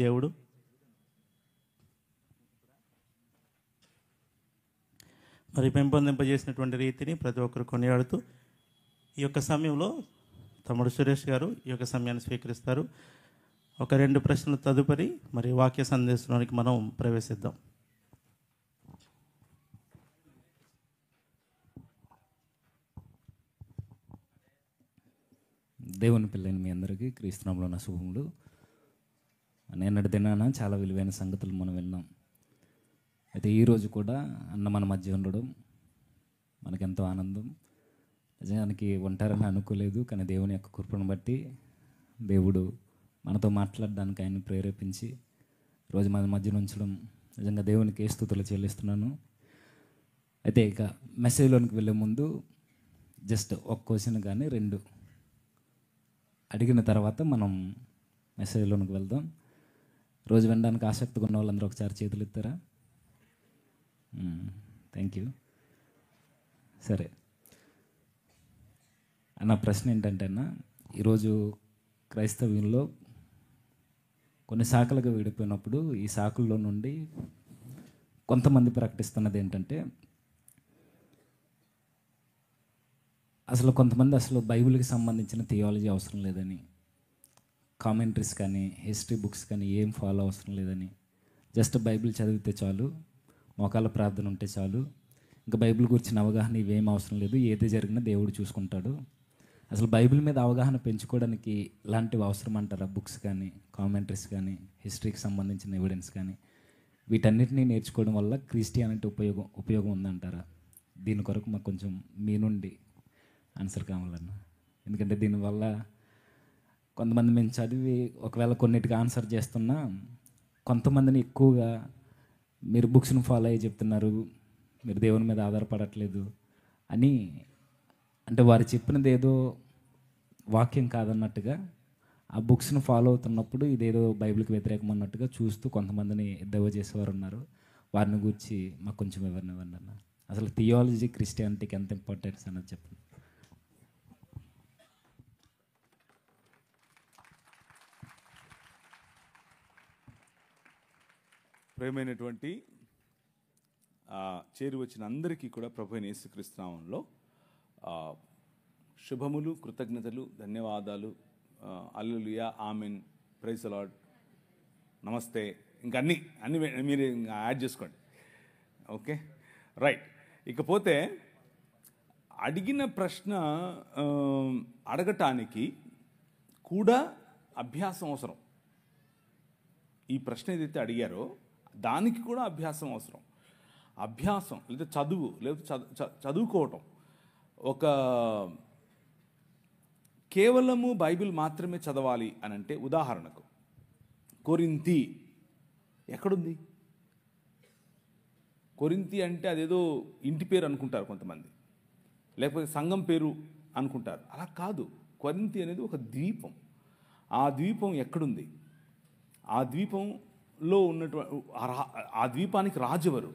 దేవుడు మరి పెంపొందింపజేసినటువంటి రీతిని ప్రతి ఒక్కరు కొనియాడుతూ ఈ యొక్క సమయంలో తమ్ముడు సురేష్ గారు ఈ యొక్క సమయాన్ని స్వీకరిస్తారు. ఒక 2 ప్రశ్నలు తదుపరి మరి వాక్య సందేశంలోనికి మనం ప్రవేశిద్దాం. దేవుని పిల్లని మీ అందరికీ క్రీస్తునామములో నా శుభములు. నిన్నటి దినాన చాలా విలువైన సంగతులు మనం విన్నాం. అయితే ఈరోజు కూడా అన్న మన మధ్య ఉండడం మనకెంతో ఆనందం. నిజానికి ఉంటారని అనుకోలేదు, కానీ దేవుని యొక్క కృపను బట్టి దేవుడు మనతో మాట్లాడడానికి ఆయన ప్రేరేపించి రోజు మన మధ్య ఉంచడం నిజంగా దేవునికి స్తుతులు చెల్లిస్తున్నాను. అయితే ఇక మెసేజ్లోనికి వెళ్ళే ముందు జస్ట్ ఒక క్వశ్చన్ కానీ 2 అడిగిన తర్వాత మనం మెసేజ్లోనికి వెళ్దాం. రోజు వినడానికి ఆసక్తిగా ఉన్న వాళ్ళందరూ ఒకసారి చేతులు ఎత్తారా? Thank you. సరే నా ప్రశ్న ఏంటంటే అన్న, ఈరోజు క్రైస్తవ్యంలో కొన్ని శాఖలుగా విడిపోయినప్పుడు ఈ శాఖల్లో నుండి కొంతమంది ప్రకటిస్తున్నది ఏంటంటే కొంతమంది బైబిల్కి సంబంధించిన థియాలజీ అవసరం లేదని, కామెంటరీస్ కానీ హిస్టరీ బుక్స్ కానీ ఏం ఫాలో అవసరం లేదని, జస్ట్ బైబిల్ చదివితే చాలు, మోకాళ్ళ ప్రార్థన ఉంటే చాలు, ఇంకా బైబిల్ గురించిన అవగాహన ఇవేం అవసరం లేదు, ఏది జరిగినా దేవుడు చూసుకుంటాడు. బైబిల్ మీద అవగాహన పెంచుకోవడానికి ఇలాంటివి అవసరం అంటారా? బుక్స్ కానీ కామెంటరీస్ కానీ హిస్టరీకి సంబంధించిన ఎవిడెన్స్ కానీ వీటన్నిటినీ నేర్చుకోవడం వల్ల క్రిస్టియానిటీ ఉపయోగం ఉందంటారా? దీని కొరకు మాకు కొంచెం మీ నుండి ఆన్సర్ కావాలన్న. ఎందుకంటే దీనివల్ల కొంతమంది మేము చదివి ఒకవేళ కొన్నిటికి ఆన్సర్ చేస్తున్నా కొంతమందిని ఎక్కువగా మీరు బుక్స్ను ఫాలో అయ్యి చెప్తున్నారు, మీరు దేవుని మీద ఆధారపడట్లేదు అని, అంటే వారు చెప్పినది ఏదో వాక్యం కాదన్నట్టుగా ఆ బుక్స్ను ఫాలో అవుతున్నప్పుడు ఇదేదో బైబిల్కి వ్యతిరేకం అన్నట్టుగా చూస్తూ కొంతమందిని ఎద్దవ చేసేవారు ఉన్నారు. వారిని గురించి మాకు కొంచెం వివరణ ఇవ్వండి అన్న. థియాలజీ క్రిస్టియానిటీకి ఎంత ఇంపార్టెన్స్ అన్నది చెప్పండి. ప్రేమైనటువంటి చేరి వచ్చిన అందరికీ కూడా ప్రభువైన యేసుక్రీస్తు నామములో శుభములు, కృతజ్ఞతలు, ధన్యవాదాలు. హల్లెలూయా, ఆమెన్, ప్రైజ్ ది లార్డ్, నమస్తే, ఇంకా అన్ని మీరు యాడ్ చేసుకోండి. Okay, right. ఇకపోతే అడిగిన ప్రశ్న అడగటానికి కూడా అభ్యాసం అవసరం. ఈ ప్రశ్న ఏదైతే అడిగారో దానికి కూడా అభ్యాసం అవసరం. అభ్యాసం లేదా చదువు చదువుకోవటం ఒక కేవలము బైబిల్ మాత్రమే చదవాలి అని అంటే, ఉదాహరణకు కొరింథీ ఎక్కడుంది? కొరింథీ అంటే అదేదో ఇంటి పేరు అనుకుంటారు కొంతమంది, లేకపోతే సంఘం పేరు అనుకుంటారు. అలా కాదు. కొరింథీ అనేది ఒక ద్వీపం. ఆ ద్వీపం ఎక్కడుంది? ఆ ద్వీపంలో ఉన్నటువంటి ఆ ద్వీపానికి రాజు ఎవరు?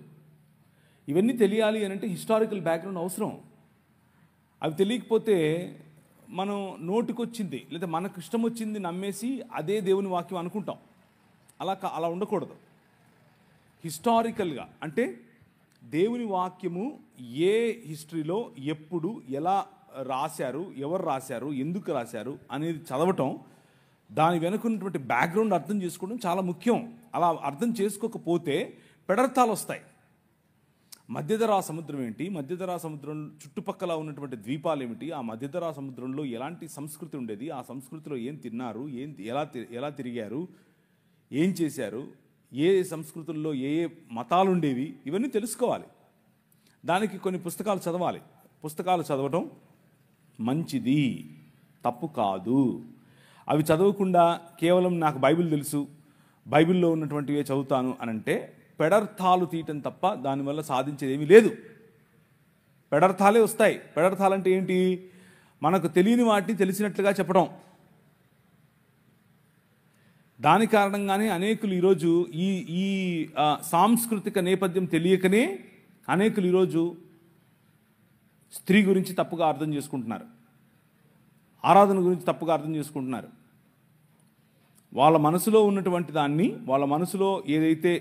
ఇవన్నీ తెలియాలి అని అంటే హిస్టారికల్ బ్యాక్గ్రౌండ్ అవసరం. అవి తెలియకపోతే మనం నోటికొచ్చింది లేదా మనకు ఇష్టం వచ్చింది నమ్మేసి అదే దేవుని వాక్యం అనుకుంటాం. అలా ఉండకూడదు. హిస్టారికల్గా అంటే దేవుని వాక్యము ఏ హిస్టరీలో ఎప్పుడు ఎలా రాశారు, ఎవరు రాశారు, ఎందుకు రాశారు అనేది చదవటం, దాని వెనుకున్నటువంటి బ్యాక్గ్రౌండ్ అర్థం చేసుకోవడం చాలా ముఖ్యం. అలా అర్థం చేసుకోకపోతే పెడర్థాలు వస్తాయి. మధ్యధరా సముద్రం ఏంటి, మధ్యధరా సముద్రం చుట్టుపక్కల ఉన్నటువంటి ద్వీపాలు ఏమిటి, ఆ మధ్యధరా సముద్రంలో ఎలాంటి సంస్కృతి ఉండేది, ఆ సంస్కృతిలో ఏం తిన్నారు, ఎలా తిరిగారు, ఏం చేశారు, ఏ సంస్కృతుల్లో ఏ మతాలు ఉండేవి, ఇవన్నీ తెలుసుకోవాలి. దానికి కొన్ని పుస్తకాలు చదవాలి. పుస్తకాలు చదవటం మంచిది, తప్పు కాదు. అవి చదవకుండా కేవలం నాకు బైబిల్ తెలుసు, బైబిల్లో ఉన్నటువంటివే చదువుతాను అని అంటే పెడర్థాలు తీయటం తప్ప దానివల్ల సాధించేది ఏమీ లేదు. పెడర్థాలే వస్తాయి. పెడర్థాలంటే ఏంటి? మనకు తెలియని వాటిని తెలిసినట్లుగా చెప్పడం. దాని కారణంగానే అనేకులు ఈరోజు ఈ సాంస్కృతిక నేపథ్యం తెలియకనే అనేకులు ఈరోజు స్త్రీ గురించి తప్పుగా అర్థం చేసుకుంటున్నారు, ఆరాధన గురించి తప్పుగా అర్థం చేసుకుంటున్నారు. వాళ్ళ మనసులో ఉన్నటువంటి దాన్ని, వాళ్ళ మనసులో ఏదైతే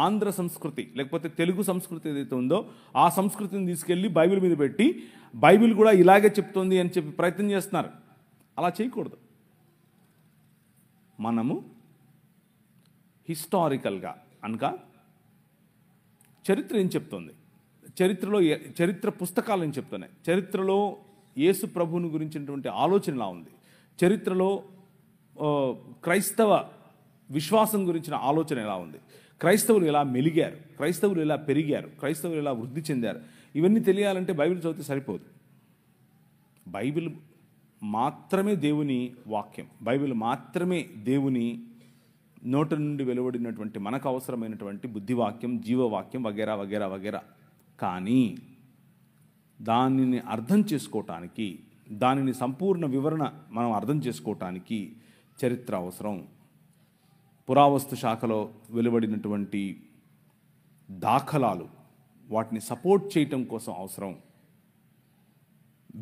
ఆంధ్ర సంస్కృతి లేకపోతే తెలుగు సంస్కృతి ఏదైతే ఉందో ఆ సంస్కృతిని తీసుకెళ్ళి బైబిల్ మీద పెట్టి బైబిల్ కూడా ఇలాగే చెప్తుంది అని చెప్పి ప్రయత్నం చేస్తున్నారు. అలా చేయకూడదు. మనము హిస్టారికల్గా అనగా చరిత్ర ఏం చెప్తుంది, చరిత్ర పుస్తకాలు ఏం చెప్తున్నాయి, చరిత్రలో యేసు ప్రభువుని గురించినటువంటి ఆలోచన ఎలా ఉంది, చరిత్రలో క్రైస్తవ విశ్వాసం గురించిన ఆలోచన ఎలా ఉంది, క్రైస్తవులు ఎలా మెలిగారు, క్రైస్తవులు ఎలా పెరిగారు, క్రైస్తవులు ఎలా వృద్ధి చెందారు, ఇవన్నీ తెలియాలంటే బైబిల్ చదివితే సరిపోదు. బైబిల్ మాత్రమే దేవుని వాక్యం, బైబిల్ మాత్రమే దేవుని నోటి నుండి వెలువడినటువంటి మనకు అవసరమైనటువంటి బుద్ధివాక్యం, జీవవాక్యం వగేరా వగేరా వగేరా. కానీ దానిని అర్థం చేసుకోవటానికి, దానిని సంపూర్ణ వివరణ మనం అర్థం చేసుకోవటానికి చరిత్ర అవసరం. పురావస్తు శాఖలో వెలువడినటువంటి దాఖలాలు వాటిని సపోర్ట్ చేయటం కోసం అవసరం.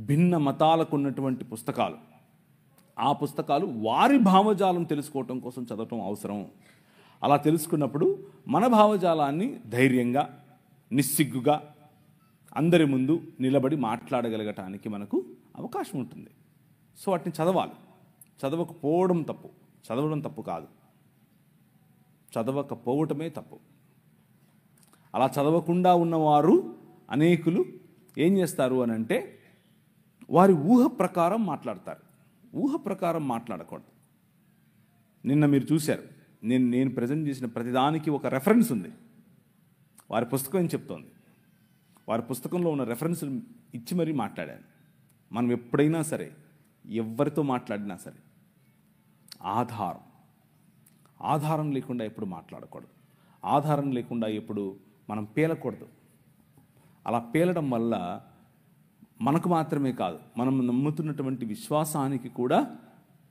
భిన్న మతాలకు ఉన్నటువంటి పుస్తకాలు, ఆ పుస్తకాలు వారి భావజాలం తెలుసుకోవటం కోసం చదవటం అవసరం. అలా తెలుసుకున్నప్పుడు మన భావజాలాన్ని ధైర్యంగా, నిస్సిగ్గుగా అందరి ముందు నిలబడి మాట్లాడగలగటానికి మనకు అవకాశం ఉంటుంది. సో వాటిని చదవాలి. చదవకపోవడం తప్పు, చదవడం తప్పు కాదు, చదవకపోవటమే తప్పు. అలా చదవకుండా ఉన్నవారు అనేకులు ఏం చేస్తారు అని అంటే వారి ఊహ ప్రకారం మాట్లాడతారు. ఊహ ప్రకారం మాట్లాడకూడదు. నిన్న మీరు చూశారు, నేను ప్రజెంట్ చేసిన ప్రతిదానికి ఒక రెఫరెన్స్ ఉంది. వారి పుస్తకం ఏం చెప్తోంది, వారి పుస్తకంలో ఉన్న రెఫరెన్స్లు ఇచ్చి మరీ మాట్లాడాను. మనం ఎప్పుడైనా సరే, ఎవరితో మాట్లాడినా సరే ఆధారం లేకుండా ఎప్పుడు మాట్లాడకూడదు. ఆధారం లేకుండా ఎప్పుడు మనం పేలకూడదు. అలా పేలడం వల్ల మనకు మాత్రమే కాదు, మనం నమ్ముతున్నటువంటి విశ్వాసానికి కూడా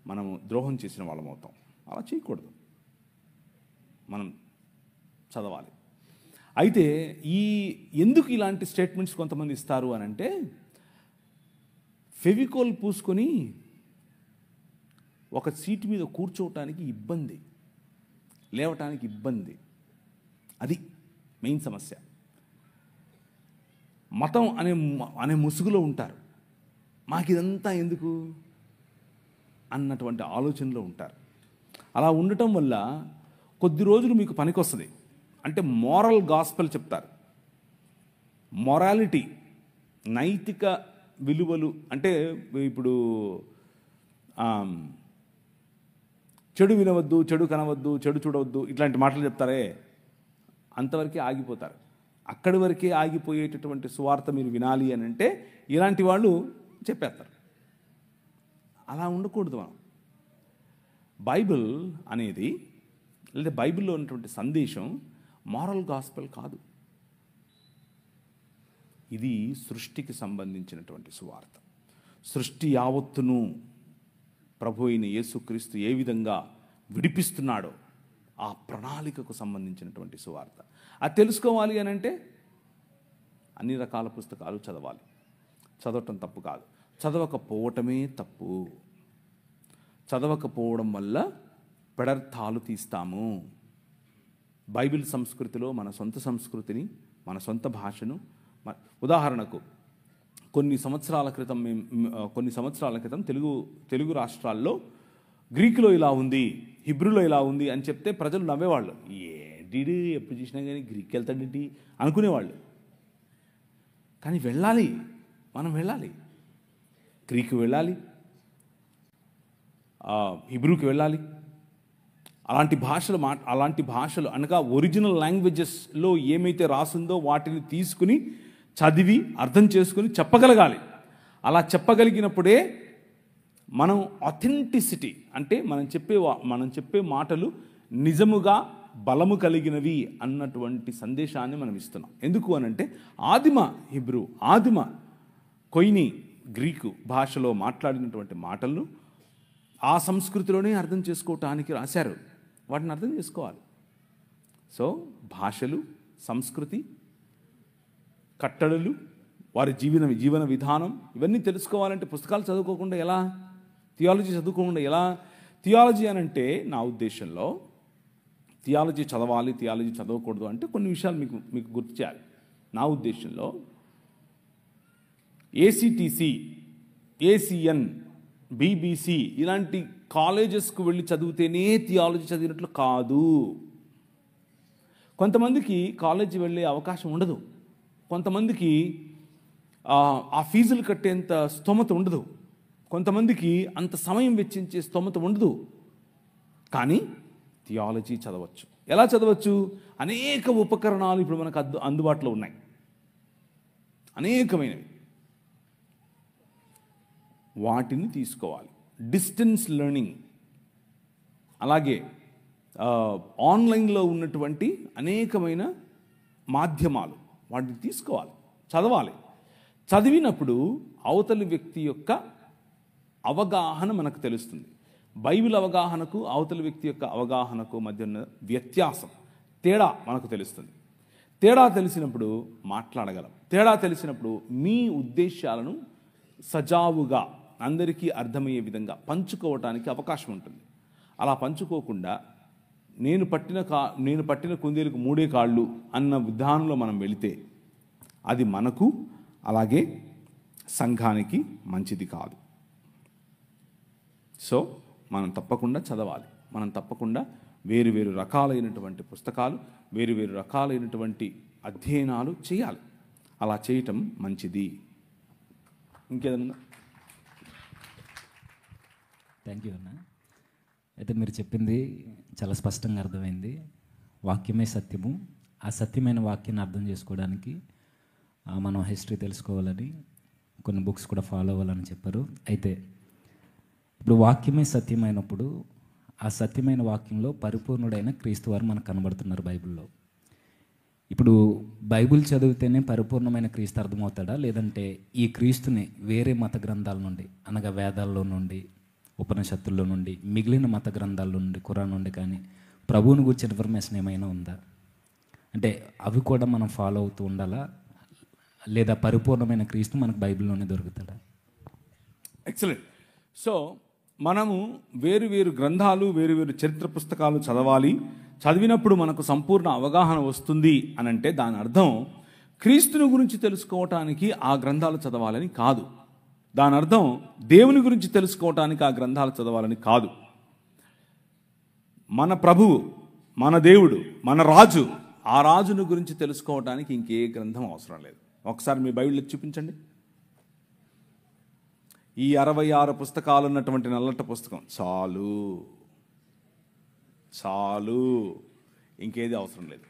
మనము ద్రోహం చేసిన వాళ్ళం అవుతాం. అలా చేయకూడదు. మనం చదవాలి. అయితే ఎందుకు ఇలాంటి స్టేట్మెంట్స్ కొంతమంది ఇస్తారు అని అంటే, ఫెవికోల్ పూసుకొని ఒక సీటు మీద కూర్చోవటానికి ఇబ్బంది, లేవటానికి ఇబ్బంది. అది మెయిన్ సమస్య. మతం అనే ముసుగులో ఉంటారు. మాకు ఇదంతా ఎందుకు అన్నటువంటి ఆలోచనలో ఉంటారు. అలా ఉండటం వల్ల కొద్ది రోజులు మీకు పనికొస్తుంది. అంటే మోరల్ గాస్పెల్ చెప్తారు. మొరాలిటీ, నైతిక విలువలు. అంటే ఇప్పుడు చెడు వినవద్దు, చెడు కనవద్దు, చెడు చూడవద్దు, ఇట్లాంటి మాటలు చెప్తారే, అంతవరకే ఆగిపోతారు. అక్కడి వరకే ఆగిపోయేటటువంటి సువార్త మీరు వినాలి అని అంటే ఇలాంటి వాళ్ళు చెప్పేస్తారు. అలా ఉండకూడదు. మనం బైబిల్ అనేది, లేదా బైబిల్లో ఉన్నటువంటి సందేశం మారల్ గాస్పెల్ కాదు. ఇది సృష్టికి సంబంధించినటువంటి సువార్త. సృష్టి యావత్తును ప్రభు అయిన యేసుక్రీస్తు ఏ విధంగా విడిపిస్తున్నాడో ఆ ప్రణాళికకు సంబంధించినటువంటి సువార్త. అది తెలుసుకోవాలి అని అంటే అన్ని రకాల పుస్తకాలు చదవాలి. చదవటం తప్పు కాదు, చదవకపోవటమే తప్పు. చదవకపోవడం వల్ల పెడర్థాలు తీస్తాము. బైబిల్ సంస్కృతిలో మన సొంత సంస్కృతిని, మన సొంత భాషను, ఉదాహరణకు కొన్ని సంవత్సరాల క్రితం తెలుగు రాష్ట్రాల్లో గ్రీకులో ఇలా ఉంది, హిబ్రూలో ఇలా ఉంది అని చెప్తే ప్రజలు నవ్వేవాళ్ళు. ఏంటి ఎప్పుడు చూసినా కానీ గ్రీక్ వెళ్తాడేంటి అనుకునేవాళ్ళు. కానీ వెళ్ళాలి, మనం వెళ్ళాలి. గ్రీకు వెళ్ళాలి, హిబ్రూకి వెళ్ళాలి. అలాంటి భాషలు అనగా ఒరిజినల్ లాంగ్వేజెస్లో ఏమైతే రాసిందో వాటిని తీసుకుని చదివి అర్థం చేసుకుని చెప్పగలగాలి. అలా చెప్పగలిగినప్పుడే మనం ఆథెంటిసిటీ, అంటే మనం చెప్పే మాటలు నిజముగా బలము కలిగినవి అన్నటువంటి సందేశాన్ని మనం ఇస్తున్నాం. ఎందుకు అనంటే ఆదిమ హిబ్రూ, ఆదిమ కొయిని గ్రీకు భాషలో మాట్లాడినటువంటి మాటలను ఆ సంస్కృతిలోనే అర్థం చేసుకోవటానికి రాశారు. వాటిని అర్థం చేసుకోవాలి. సో భాషలు, సంస్కృతి, కట్టడలు, వారి జీవన విధానం, ఇవన్నీ తెలుసుకోవాలంటే పుస్తకాలు చదువుకోకుండా ఎలా, థియాలజీ చదువుకోకుండా ఎలా? థియాలజీ అని అంటే నా ఉద్దేశంలో థియాలజీ చదవాలి, థియాలజీ చదవకూడదు అంటే కొన్ని విషయాలు మీకు గుర్తు చేయాలి. నా ఉద్దేశంలో ఏసీటీసీ, ఏసీఎన్, బీబీసీ ఇలాంటి కాలేజెస్కు వెళ్ళి చదివితేనే థియాలజీ చదివినట్లు కాదు. కొంతమందికి కాలేజీ వెళ్ళే అవకాశం ఉండదు, కొంతమందికి ఆ ఫీజులు కట్టేంత స్తోమత ఉండదు, కొంతమందికి అంత సమయం వెచ్చించే స్తోమత ఉండదు. కానీ థియాలజీ చదవచ్చు. ఎలా చదవచ్చు? అనేక ఉపకరణాలు ఇప్పుడు మనకు అందుబాటులో ఉన్నాయి, అనేకమైనవి. వాటిని తీసుకోవాలి. డిస్టెన్స్ లెర్నింగ్, అలాగే ఆన్లైన్లో ఉన్నటువంటి అనేకమైన మాధ్యమాలు, వాటిని తీసుకోవాలి, చదవాలి. చదివినప్పుడు అవతలి వ్యక్తి యొక్క అవగాహన మనకు తెలుస్తుంది. బైబిల్ అవగాహనకు అవతలి వ్యక్తి యొక్క అవగాహనకు మధ్య ఉన్న వ్యత్యాసం, తేడా మనకు తెలుస్తుంది. తేడా తెలిసినప్పుడు మాట్లాడగలం. తేడా తెలిసినప్పుడు మీ ఉద్దేశాలను సజావుగా అందరికీ అర్థమయ్యే విధంగా పంచుకోవటానికి అవకాశం ఉంటుంది. అలా పంచుకోకుండా నేను పట్టిన కుందేలకు 3 కాళ్ళు అన్న విధానంలో మనం వెళితే అది మనకు అలాగే సంఘానికి మంచిది కాదు. సో మనం తప్పకుండా చదవాలి. మనం తప్పకుండా వేరు రకాలైనటువంటి పుస్తకాలు, వేరు రకాలైనటువంటి అధ్యయనాలు చేయాలి. అలా చేయటం మంచిది. ఇంకేదన్నా? థ్యాంక్ యూ అన్న. అయితే మీరు చెప్పింది చాలా స్పష్టంగా అర్థమైంది. వాక్యమే సత్యము. ఆ సత్యమైన వాక్యాన్ని అర్థం చేసుకోవడానికి మనం హిస్టరీ తెలుసుకోవాలని, కొన్ని బుక్స్ కూడా ఫాలో అవ్వాలని చెప్పారు. అయితే ఇప్పుడు వాక్యమే సత్యమైనప్పుడు ఆ సత్యమైన వాక్యంలో పరిపూర్ణుడైన క్రీస్తు వారు మనకు కనబడుతున్నారు బైబిల్లో. ఇప్పుడు బైబిల్ చదివితేనే పరిపూర్ణమైన క్రీస్తు అర్థమవుతాడా, లేదంటే ఈ క్రీస్తుని వేరే మత గ్రంథాల నుండి, అనగా వేదాల్లో నుండి, ఉపనిషత్తుల్లో నుండి, మిగిలిన మత గ్రంథాల నుండి, ఖురాన్ నుండి కానీ ప్రభువుని గురించి ఇన్ఫర్మేషన్ ఏమైనా ఉందా? అంటే అవి కూడా మనం ఫాలో అవుతూ ఉండాలా, లేదా పరిపూర్ణమైన క్రీస్తు మనకు బైబిల్లోనే దొరుకుతాడా? ఎక్సలెంట్. సో మనము వేరు గ్రంథాలు, వేరు చరిత్ర పుస్తకాలు చదవాలి. చదివినప్పుడు మనకు సంపూర్ణ అవగాహన వస్తుంది అని అంటే దాని అర్థం క్రీస్తుని గురించి తెలుసుకోవటానికి ఆ గ్రంథాలు చదవాలని కాదు. దాని అర్థం దేవుని గురించి తెలుసుకోవటానికి ఆ గ్రంథాలు చదవాలని కాదు. మన ప్రభువు, మన దేవుడు, మన రాజు, ఆ రాజును గురించి తెలుసుకోవటానికి ఇంకే గ్రంథం అవసరం లేదు. ఒకసారి మీ బైబిల్ చూపించండి. ఈ 66 పుస్తకాలు ఉన్నటువంటి నల్లట పుస్తకం చాలు, ఇంకేది అవసరం లేదు.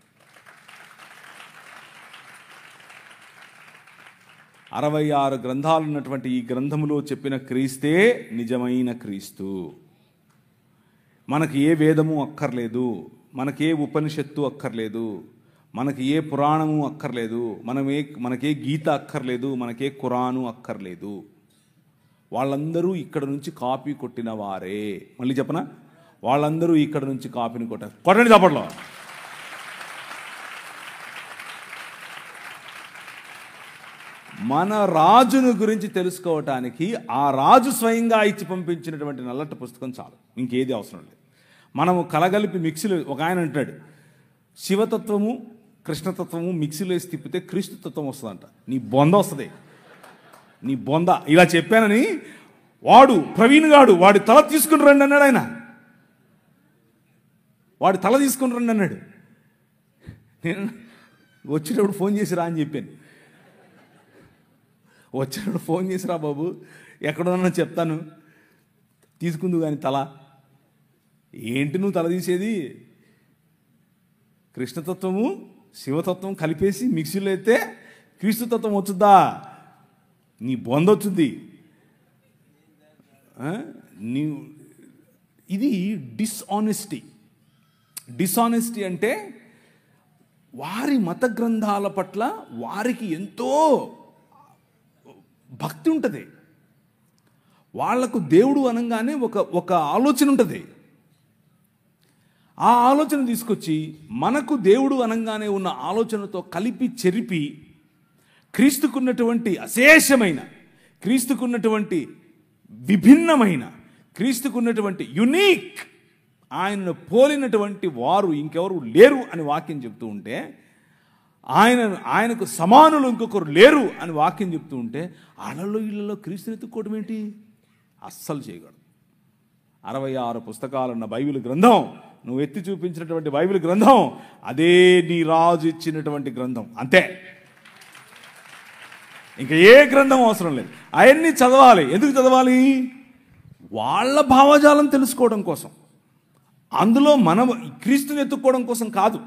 66 గ్రంథాలు ఉన్నటువంటి ఈ గ్రంథములో చెప్పిన క్రీస్తే నిజమైన క్రీస్తు. మనకి ఏ వేదము అక్కర్లేదు, మనకి ఏ ఉపనిషత్తు అక్కర్లేదు, మనకి ఏ పురాణము అక్కర్లేదు, మనకే గీత అక్కర్లేదు, మనకే ఖురాను అక్కర్లేదు. వాళ్ళందరూ ఇక్కడ నుంచి కాపీ కొట్టిన వారే. మళ్ళీ చెప్పనా? వాళ్ళందరూ ఇక్కడ నుంచి కాపీని కొట్టండి చప్పట్లో. మన రాజును గురించి తెలుసుకోవటానికి ఆ రాజు స్వయంగా ఇచ్చి పంపించినటువంటి నల్లట పుస్తకం చాలు, ఇంకేది అవసరం లేదు. మనము కలగలిపి మిక్సీలో, ఒక ఆయన అంటాడు, శివతత్వము కృష్ణతత్వము మిక్సీలో వేసి తిప్పితే క్రీస్తు తత్వం వస్తుందంట. నీ బొంద వస్తుంది, నీ బొంద. ఇలా చెప్పానని వాడు ప్రవీణ్ గాడు వాడి తల తీసుకుని రండి అన్నాడు. ఆయన వాడి తల తీసుకుని రండి అన్నాడు. నేను వచ్చేటప్పుడు ఫోన్ చేసిరా అని చెప్పాను. వచ్చేటప్పుడు ఫోన్ చేసిరా బాబు, ఎక్కడున్నా చెప్తాను, తీసుకుందు కానీ తల. ఏంటి నువ్వు తల తీసేది? కృష్ణతత్వము శివతత్వం కలిపేసి మిక్సీలో అయితే క్రీస్తుతత్వం వచ్చుద్దా? నీ బొందొచ్చుద్ది. ఇది డిసానెస్టీ అంటే వారి మత గ్రంథాల పట్ల వారికి ఎంతో భక్తి ఉంటుంది. వాళ్లకు దేవుడు అనగానే ఒక ఆలోచన ఉంటుంది. ఆ ఆలోచన తీసుకొచ్చి మనకు దేవుడు అనగానే ఉన్న ఆలోచనతో కలిపి చెరిపి క్రీస్తుకున్నటువంటి అశేషమైన, క్రీస్తుకున్నటువంటి విభిన్నమైన, క్రీస్తుకు ఉన్నటువంటి యునీక్, ఆయనను పోలినటువంటి వారు ఇంకెవరు లేరు అని వాక్యం చెప్తూ ఉంటే, ఆయనకు సమానులు ఇంకొకరు లేరు అని వాక్యం చెప్తూ ఉంటే, అలలో ఇళ్లలో క్రీస్తుని ఎత్తుక్కోవడం ఏంటి? అస్సలు చేయకూడదు. 66 పుస్తకాలున్న బైబిల్ గ్రంథం, నువ్వు ఎత్తి చూపించినటువంటి బైబిల్ గ్రంథం, అదే నీ రాజు ఇచ్చినటువంటి గ్రంథం, అంతే. ఇంకా ఏ గ్రంథం అవసరం లేదు. అవన్నీ చదవాలి. ఎందుకు చదవాలి? వాళ్ళ భావజాలం తెలుసుకోవడం కోసం. అందులో మనం క్రీస్తుని ఎత్తుక్కోవడం కోసం కాదు.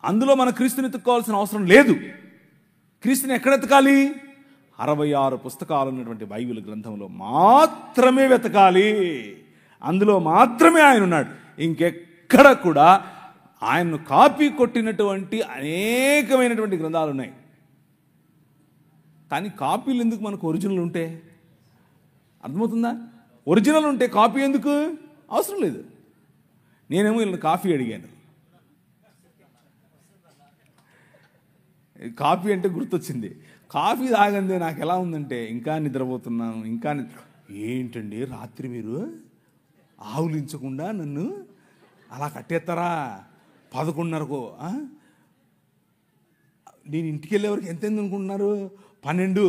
అందులో మన క్రీస్తుని ఎత్తుక్కోవాల్సిన అవసరం లేదు. క్రీస్తుని ఎక్కడ ఎతకాలి? 66 పుస్తకాలు ఉన్నటువంటి బైబిల్ గ్రంథంలో మాత్రమే వెతకాలి. అందులో మాత్రమే ఆయన ఉన్నాడు. ఇంకెక్కడ కూడా ఆయన్ను కాపీ కొట్టినటువంటి అనేకమైనటువంటి గ్రంథాలు ఉన్నాయి. కానీ కాపీలు ఎందుకు? మనకు ఒరిజినల్ ఉంటే. అర్థమవుతుందా? ఒరిజినల్ ఉంటే కాపీ ఎందుకు అవసరం లేదు. నేనేమో వీళ్ళని కాఫీ అడిగాను. కాఫీ అంటే గుర్తొచ్చింది. కాఫీ తాగందే నాకు ఎలా ఉందంటే, ఇంకా నిద్రపోతున్నాను. ఏంటండి రాత్రి మీరు ఆవులించకుండా నన్ను అలా కట్టేస్తారా? 11:30కు. నేను ఇంటికి వెళ్ళేవరకు ఎంత అయింది అనుకుంటున్నారు? 12.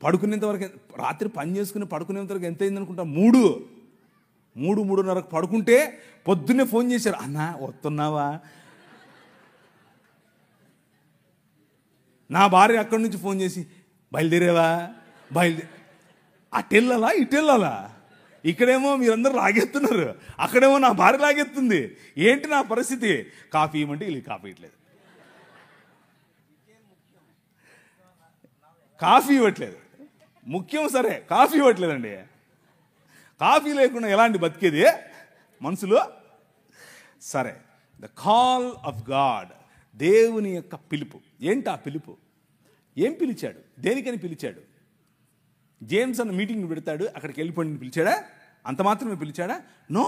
పడుకునేంత వరకు, రాత్రి పని చేసుకుని పడుకునేంత వరకు ఎంత అయింది అనుకుంటా? 3:30కు పడుకుంటే పొద్దున్నే ఫోన్ చేశారు, అన్నా వస్తున్నావా? నా భార్య అక్కడి నుంచి ఫోన్ చేసి, బయలుదేరేవా? అటెళ్ళాలా ఇటెళ్ళాలా? ఇక్కడేమో మీరందరూ లాగెత్తున్నారు, అక్కడేమో నా భార్య లాగెత్తుంది. ఏంటి నా పరిస్థితి? కాఫీ ఇవ్వమంటే వీళ్ళు కాఫీ ఇవ్వట్లేదు, కాఫీ ఇవ్వట్లేదు. ముఖ్యం సరే, కాఫీ ఇవ్వట్లేదండి. కాఫీ లేకుండా ఎలాంటి బతికేది మనసులో? సరే, ద కాల్ ఆఫ్ గాడ్, దేవుని యొక్క పిలుపు. ఏంటి ఆ పిలుపు? ఏం పిలిచాడు? దేనికని పిలిచాడు? జేమ్స్ అన్న మీటింగ్ పెడతాడు, అక్కడికి వెళ్ళిపోయి పిలిచాడా? అంత మాత్రమే పిలిచాడా? నో.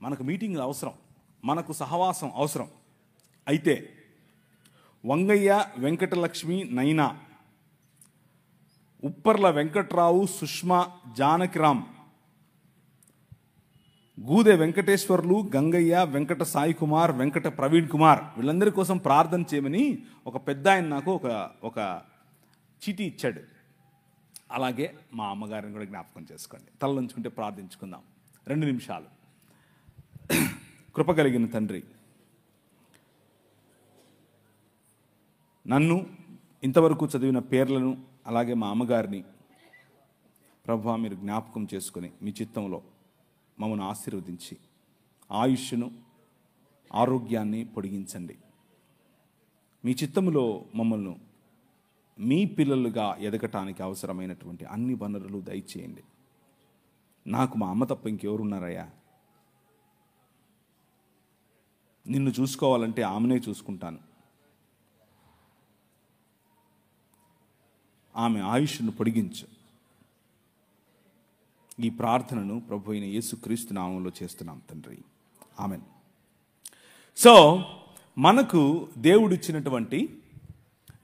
మనకు మీటింగ్లు అవసరం, మనకు సహవాసం అవసరం. అయితే వంగయ్య, వెంకటలక్ష్మి, నైనా, ఉప్పర్ల వెంకట్రావు, సుష్మా, జానకిరామ్, గూదె వెంకటేశ్వర్లు, గంగయ్య, వెంకట సాయి కుమార్, వెంకట ప్రవీణ్ కుమార్, వీళ్ళందరి కోసం ప్రార్థన చేయమని ఒక పెద్ద ఆయన నాకు ఒక చీటీ ఇచ్చాడు. అలాగే మా అమ్మగారిని కూడా జ్ఞాపకం చేసుకోండి. తలలుంచుకుంటే ప్రార్థించుకుందాం 2 నిమిషాలు. కృప కలిగిన తండ్రి, నన్ను ఇంతవరకు చదివిన పేర్లను, అలాగే మా అమ్మగారిని ప్రభువా మీరు జ్ఞాపకం చేసుకొని మీ చిత్తంలో మమ్మల్ని ఆశీర్వదించి ఆయుష్ను, ఆరోగ్యాన్ని పొడిగించండి. మీ చిత్తములో మమ్మల్ని మీ పిల్లలుగా ఎదగటానికి అవసరమైనటువంటి అన్ని వనరులు దయచేయండి. నాకు మా అమ్మ తప్ప ఇంకెవరున్నారయ్యా? నిన్ను చూసుకోవాలంటే ఆమెనే చూసుకుంటాను. ఆమె ఆయుష్ను పొడిగించు. ఈ ప్రార్థనను ప్రభు అయిన యేసుక్రీస్తు నామంలో చేస్తున్నాం తండ్రి, ఆమెన్. సో మనకు దేవుడిచ్చినటువంటి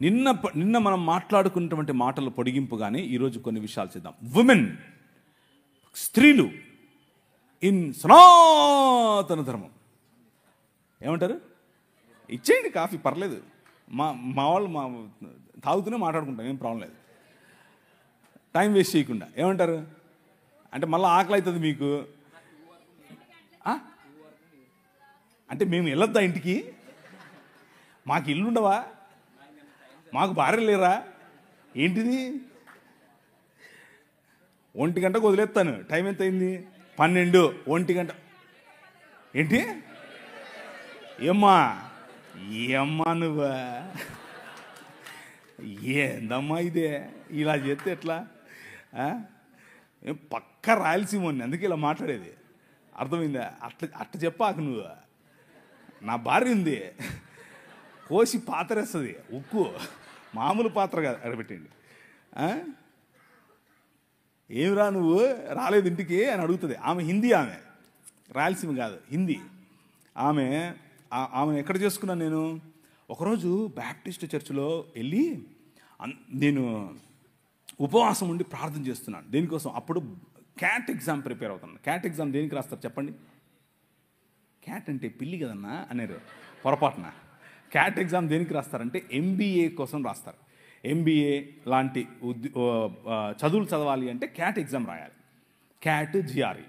నిన్న మనం మాట్లాడుకున్నటువంటి మాటలు పొడిగింపుగానే ఈరోజు కొన్ని విషయాలు చేద్దాం. ఉమెన్, స్త్రీలు ఇన్ సనాతన ధర్మం. ఏమంటారు? ఇచ్చేయండి కాఫీ, పర్లేదు. మా వాళ్ళు తాగుతూనే మాట్లాడుకుంటాం, ఏం ప్రాబ్లం లేదు. టైం వేస్ట్ చేయకుండా. ఏమంటారు అంటే మళ్ళీ ఆకలి అవుతుంది మీకు అంటే మేము వెళ్ళొద్దా ఇంటికి? మాకు ఇల్లు ఉండవా? మాకు భార్య లేరా? ఏంటిది? 1 గంటకు వదిలేస్తాను. టైం ఎంత అయింది? 12. 1 గంట ఏంటి? ఏమ్మా నువ్వా? ఏందమ్మా ఇదే? ఇలా చేస్తే ఎట్లా? పక్క రాయలసీమని, అందుకే ఇలా మాట్లాడేది. అర్థమైందా? అట్ట చెప్పాక నువ్వు. నా భార్య ఉంది, కోసి పాత్రేస్తుంది, ఉక్కు, మామూలు పాత్ర కాదు. అడబెట్టండి. ఏమిరా నువ్వు రాలేదు ఇంటికి అని అడుగుతుంది. ఆమె హిందీ, ఆమె రాయలసీమ కాదు, హిందీ. ఆమె ఎక్కడ చేసుకున్నాను నేను? ఒకరోజు బ్యాప్టిస్ట్ చర్చిలో వెళ్ళి నేను ఉపవాసం ఉండి ప్రార్థన చేస్తున్నాను. దేనికోసం? అప్పుడు క్యాట్ ఎగ్జామ్ ప్రిపేర్ అవుతున్నాను. క్యాట్ ఎగ్జామ్ దేనికి రాస్తారు చెప్పండి? క్యాట్ అంటే పిల్లి కదన్నా అనేరు పొరపాటున. క్యాట్ ఎగ్జామ్ దేనికి రాస్తారంటే MBA కోసం రాస్తారు. MBA లాంటి చదువులు చదవాలి అంటే క్యాట్ ఎగ్జామ్ రాయాలి. Cat GRE.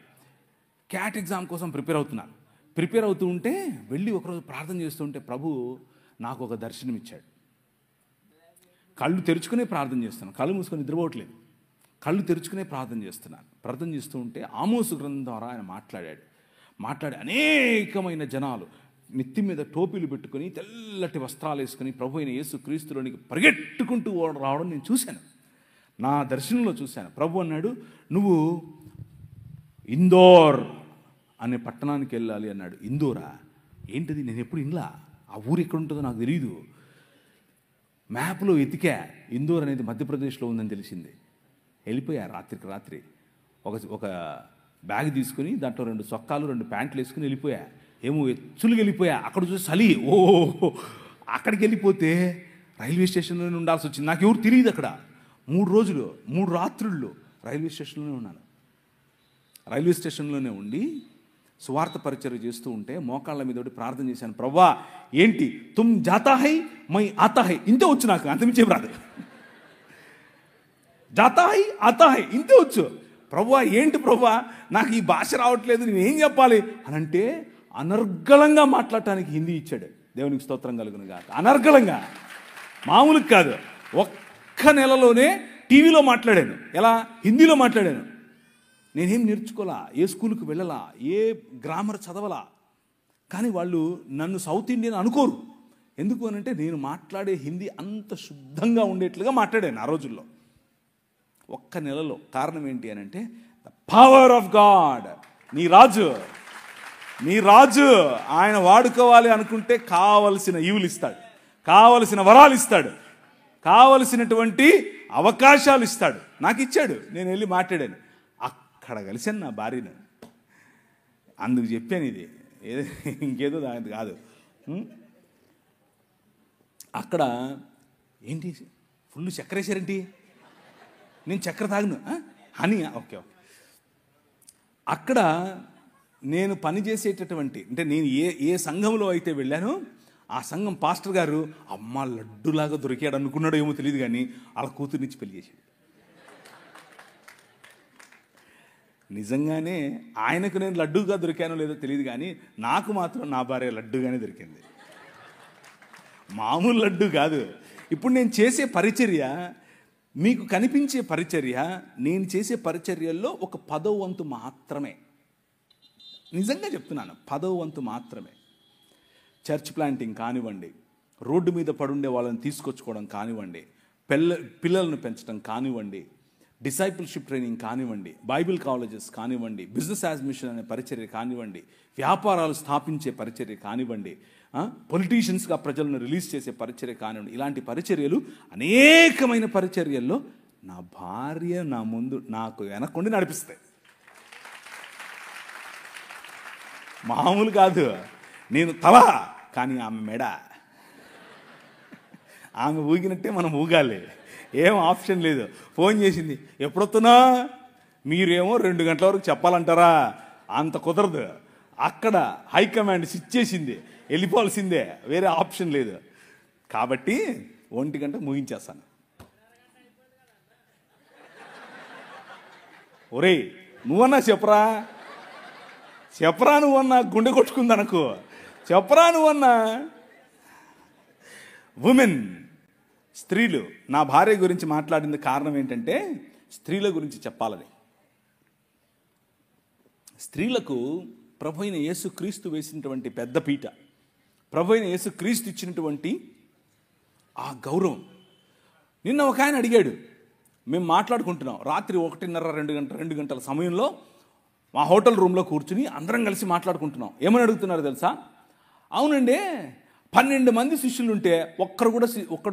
క్యాట్ ఎగ్జామ్ కోసం ప్రిపేర్ అవుతున్నాను. ప్రిపేర్ అవుతూ ఉంటే వెళ్ళి ఒకరోజు ప్రార్థన చేస్తుంటే ప్రభు నాకు ఒక దర్శనం ఇచ్చాడు. కళ్ళు తెరుచుకునే ప్రార్థన చేస్తున్నాను, కళ్ళు మూసుకొని నిద్రపోవట్లేదు, కళ్ళు తెరుచుకునే ప్రార్థన చేస్తున్నాను. ప్రార్థన చేస్తూ ఉంటే ఆమోసు గ్రంథం ద్వారా ఆయన మాట్లాడి అనేకమైన జనాలు నెత్తి మీద టోపీలు పెట్టుకుని తెల్లటి వస్త్రాలు వేసుకుని ప్రభు అయిన యేసు క్రీస్తులోనికి పరిగెట్టుకుంటూ రావడం నేను చూశాను, నా దర్శనంలో చూశాను. ప్రభు అన్నాడు, నువ్వు ఇందోర్ అనే పట్టణానికి వెళ్ళాలి అన్నాడు. ఇందోరా? ఏంటిది? నేను ఎప్పుడు ఇన్లా, ఆ ఊరు ఎక్కడ ఉంటుందో నాకు తెలియదు. మ్యాప్లో ఎతికా, ఇందోర్ అనేది మధ్యప్రదేశ్లో ఉందని తెలిసింది. వెళ్ళిపోయా రాత్రికి రాత్రి. ఒక బ్యాగ్ తీసుకుని దాంట్లో 2 చొక్కాలు 2 ప్యాంట్లు వేసుకుని వెళ్ళిపోయా. ఏమో ఎచ్చులుగా వెళ్ళిపోయా. అక్కడ చూసి చలి, అక్కడికి వెళ్ళిపోతే రైల్వే స్టేషన్లోనే ఉండాల్సి వచ్చింది. నాకు ఎవరు తెలియదు అక్కడ. 3 రోజులు 3 రాత్రుళ్ళు రైల్వే స్టేషన్లోనే ఉన్నాను. రైల్వే స్టేషన్లోనే ఉండి సువార్త పరిచర్య చేస్తూ ఉంటే మోకాళ్ళ మీద ప్రార్థన చేశాను. ప్రభా ఏంటి, తుమ్ జాతా హై మై ఆతా హై, ఇంతే వచ్చు, నాకు అంతమించేం రాదు. జాతా హై ఆతా హై ఇంతే వచ్చు. ప్రభా ఏంటి ప్రభా, నాకు ఈ భాష రావట్లేదు, నేనేం చెప్పాలి అని అంటే అనర్గళంగా మాట్లాడటానికి హిందీ ఇచ్చాడు. దేవునికి స్తోత్రం కలుగును గాక. అనర్గళంగా, మామూలు కాదు. ఒక్క నెలలోనే టీవీలో మాట్లాడాను. ఎలా? హిందీలో మాట్లాడాను. నేనేం నేర్చుకోలా, ఏ స్కూల్కి వెళ్ళలా, ఏ గ్రామర్ చదవలా. కానీ వాళ్ళు నన్ను సౌత్ ఇండియన్ అనుకోరు. ఎందుకు అనంటే నేను మాట్లాడే హిందీ అంత శుద్ధంగా ఉండేట్లుగా మాట్లాడాను ఆ రోజుల్లో, ఒక్క నెలలో. కారణం ఏంటి అనంటే ద పవర్ ఆఫ్ గాడ్. నీ రాజు ఆయన వాడుకోవాలి అనుకుంటే కావలసిన ఈవులు ఇస్తాడు, కావలసిన వరాలు ఇస్తాడు, కావలసినటువంటి అవకాశాలు ఇస్తాడు. నాకు ఇచ్చాడు. నేను వెళ్ళి మాట్లాడాను. అక్కడ కలిసాను నా భార్యను. అందుకు చెప్పాను ఇది, ఇంకేదో దాని కాదు. అక్కడ ఏంటి ఫుల్ చక్కెర వేసారేంటి? నేను చక్కెర తాగను అని. ఓకే. అక్కడ నేను పనిచేసేటటువంటి, అంటే నేను ఏ సంఘంలో అయితే వెళ్ళానో ఆ సంఘం పాస్టర్ గారు అమ్మ లడ్డులాగా దొరికాడు అనుకున్నాడో ఏమో తెలియదు, కానీ వాళ్ళ కూతురునిచ్చి పెళ్లి చేశాడు. నిజంగానే ఆయనకు నేను లడ్డూగా దొరికానో లేదో తెలియదు, కానీ నాకు మాత్రం నా భార్య లడ్డూగానే దొరికింది. మామూలు లడ్డు కాదు. ఇప్పుడు నేను చేసే పరిచర్య, మీకు కనిపించే పరిచర్య, నేను చేసే పరిచర్యల్లో ఒక 10వ వంతు మాత్రమే. నిజంగా చెప్తున్నాను, 10వ వంతు మాత్రమే. చర్చ్ ప్లాంటింగ్ కానివ్వండి, రోడ్డు మీద పడుండే వాళ్ళని తీసుకొచ్చుకోవడం కానివ్వండి, పిల్లలను పెంచడం కానివ్వండి, డిసైపుల్షిప్ ట్రైనింగ్ కానివ్వండి, బైబిల్ కాలేజెస్ కానివ్వండి, బిజినెస్ యాడ్మిషన్ అనే పరిచర్య కానివ్వండి, వ్యాపారాలు స్థాపించే పరిచర్య కానివ్వండి, పొలిటీషియన్స్గా ప్రజలను రిలీజ్ చేసే పరిచర్య కానివ్వండి, ఇలాంటి పరిచర్యలు అనేకమైన పరిచర్యల్లో నా భార్య నా ముందు నాకు వెనక్కుండి నడిపిస్తాయి. మామూలు కాదు. నేను తల, కానీ ఆమె మెడ. ఆమె ఊగినట్టే మనం ఊగాలి, ఏం ఆప్షన్ లేదు. ఫోన్ చేసింది, ఎప్పుడొస్తున్నా? మీరేమో 2 గంటల వరకు చెప్పాలంటారా? అంత కుదరదు. అక్కడ హైకమాండ్ స్విచ్ చేసింది, వెళ్ళిపోవాల్సిందే, వేరే ఆప్షన్ లేదు. కాబట్టి 1 గంట ముగించేస్తాను. ఒరేయ్ నువ్వన్నా చెప్పరా నువ్వన్నా, గుండె కొట్టుకుంది అనుకో, చెప్పరా నువ్వన్నా. ఉమెన్, స్త్రీలు. నా భార్య గురించి మాట్లాడింది కారణం ఏంటంటే స్త్రీల గురించి చెప్పాలని. స్త్రీలకు ప్రభు అయిన యేసుక్రీస్తు వేసినటువంటి పెద్ద పీట, ప్రభు అయిన యేసుక్రీస్తు ఇచ్చినటువంటి ఆ గౌరవం. నిన్న ఒక ఆయన అడిగాడు, మేము మాట్లాడుకుంటున్నాం రాత్రి 1:30 2 గంటల సమయంలో మా హోటల్ రూమ్లో కూర్చుని అందరం కలిసి మాట్లాడుకుంటున్నాం. ఏమని అడుగుతున్నారు తెలుసా? అవునండి, 12 మంది శిష్యులు ఉంటే ఒక్కడు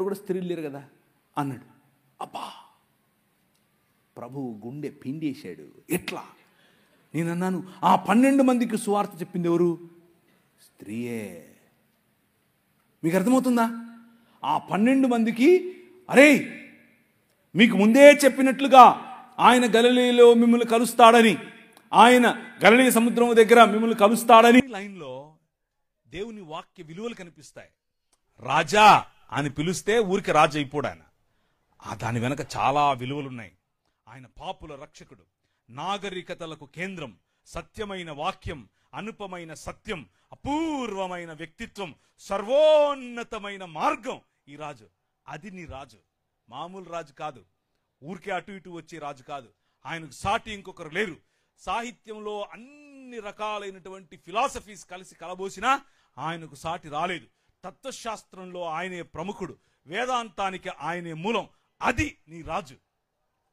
కూడా స్త్రీలు లేరు కదా అన్నాడు. అబ్బా, ప్రభువు గుండె పిండేశాడు. ఎట్లా? నేను అన్నాను, ఆ 12 మందికి సువార్త చెప్పింది ఎవరు? స్త్రీయే. మీకు అర్థమవుతుందా? ఆ 12 మందికి, అరే మీకు ముందే చెప్పినట్లుగా ఆయన గలిలయలో మిమ్మల్ని కలుస్తాడని, ఆయన గలిలయ సముద్రం దగ్గర మిమ్మల్ని కలుస్తాడని లైన్లో దేవుని వాక్య విలువలు కనిపిస్తాయి. రాజా అని పిలిస్తే ఊరికి రాజు అయిపోడు ఆయన. దాని వెనక చాలా విలువలున్నాయి. ఆయన పాపుల రక్షకుడు, నాగరికతలకు కేంద్రం, సత్యమైన వాక్యం, అనుపమైన సత్యం, అపూర్వమైన వ్యక్తిత్వం, సర్వోన్నతమైన మార్గం ఈ రాజు. అది నీ రాజు. మామూలు రాజు కాదు, ఊరికే అటు ఇటు వచ్చే రాజు కాదు. ఆయనకు సాటి ఇంకొకరు లేరు. సాహిత్యంలో అన్ని రకాలైనటువంటి ఫిలాసఫీస్ కలిసి కలబోసినా ఆయనకు సాటి రాలేదు. తత్వశాస్త్రంలో ఆయనే ప్రముఖుడు, వేదాంతానికి ఆయనే మూలం. అది నీ రాజు.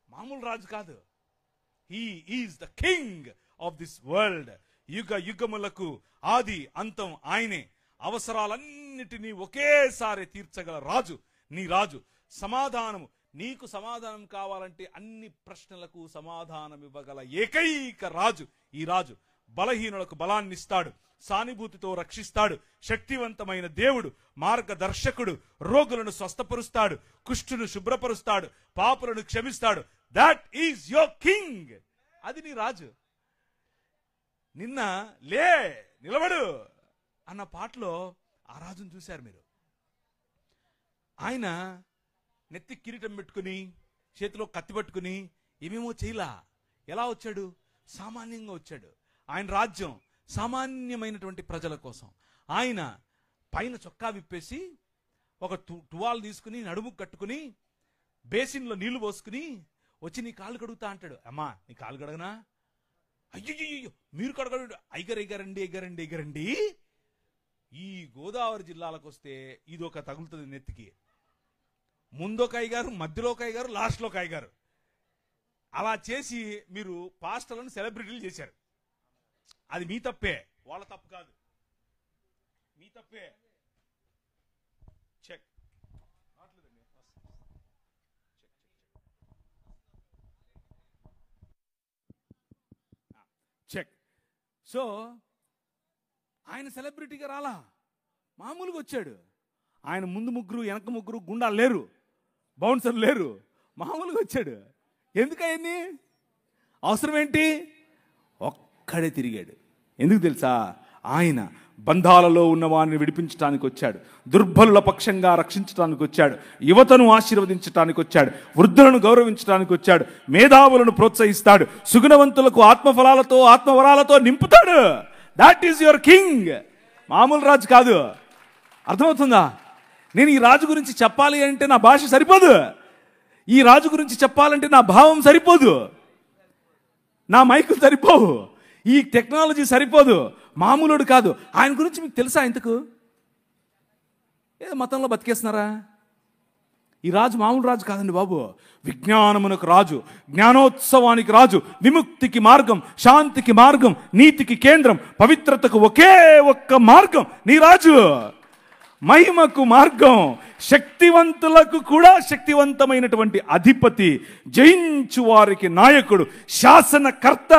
మామూలు రాజు కాదు. He is the king of this world. యుగ యుగములకు ఆది అంతం ఆయనే. అవసరాలన్నిటినీ ఒకేసారి తీర్చగల రాజు నీ రాజు. సమాధానము, నీకు సమాధానం కావాలంటే అన్ని ప్రశ్నలకు సమాధానం ఇవ్వగల ఏకైక రాజు ఈ రాజు. బలహీనులకు బలాన్ని ఇస్తాడు, సానుభూతితో రక్షిస్తాడు, శక్తివంతమైన దేవుడు, మార్గదర్శకుడు, రోగులను స్వస్థపరుస్తాడు, కుష్ఠును శుభ్రపరుస్తాడు, పాపులను క్షమిస్తాడు. That is your king. అది నీ రాజు. నిన్న లే నిలబడు అన్న పాటలో ఆ రాజును చూశారు మీరు. ఆయన నెత్తి కిరీటం పెట్టుకుని, చేతిలో కత్తి పట్టుకుని ఏమేమో చేయలా. ఎలా వచ్చాడు? సామాన్యంగా వచ్చాడు. ఆయన రాజ్యం సామాన్యమైనటువంటి ప్రజల కోసం. ఆయన పైన చొక్కా విప్పేసి ఒక టువాల్ తీసుకుని నడుము కట్టుకుని బేసిన్లో నీళ్లు పోసుకుని వచ్చి నీ కాళ్ళు కడుగుతా అంటాడు. అమ్మా నీ కాళ్ళు కడగనా? అయ్యో మీరు కడగడు. ఎగరండి. ఈ గోదావరి జిల్లాలకు వస్తే ఇది ఒక తగులుతుంది నెత్తికి. ముందొక అయ్యగారు, మధ్యలో ఒక అయ్యగారు, లాస్ట్లో ఒక అయ్యగారు. అలా చేసి మీరు పాస్టర్లను సెలబ్రిటీలు చేశారు. అది మీ తప్పే, వాళ్ళ తప్పు కాదు, మీ తప్పే. Check check. సో ఆయన సెలబ్రిటీగా రాలా, మామూలుగా వచ్చాడు. ఆయన ముందు ముగ్గురు, వెనక ముగ్గురు, గుండాలు లేరు, బౌన్సర్లు లేరు, మామూలుగా వచ్చాడు. ఎందుకయ్యింది? అవసరం ఏంటి? ఒక్కడే తిరిగాడు. ఎందుకు తెలుసా? ఆయన బంధాలలో ఉన్న వారిని విడిపించడానికి వచ్చాడు, దుర్బలుల పక్షంగా రక్షించడానికి వచ్చాడు, యువతను ఆశీర్వదించడానికి వచ్చాడు, వృద్ధులను గౌరవించడానికి వచ్చాడు, మేధావులను ప్రోత్సహిస్తాడు, సుగుణవంతులకు ఆత్మఫలాలతో ఆత్మవరాలతో నింపుతాడు. That is your king. మామూలు రాజు కాదు. అర్థమవుతుందా? నేను ఈ రాజు గురించి చెప్పాలి అంటే నా భాష సరిపోదు, ఈ రాజు గురించి చెప్పాలంటే నా భావం సరిపోదు, నా మైకులు సరిపోవు, ఈ టెక్నాలజీ సరిపోదు. మామూలుడు కాదు. ఆయన గురించి మీకు తెలుసా? ఇంతకు ఏదో మతంలో బతికేస్తున్నారా? ఈ రాజు మామూలు రాజు కాదండి బాబు. విజ్ఞానమునకు రాజు, జ్ఞానోత్సవానికి రాజు, విముక్తికి మార్గం, శాంతికి మార్గం, నీతికి కేంద్రం, పవిత్రతకు ఒకే ఒక్క మార్గం నీ రాజు. మహిమకు మార్గం, శక్తివంతులకు కూడా శక్తివంతమైనటువంటి అధిపతి, జయించు వారికి నాయకుడు, శాసనకర్త,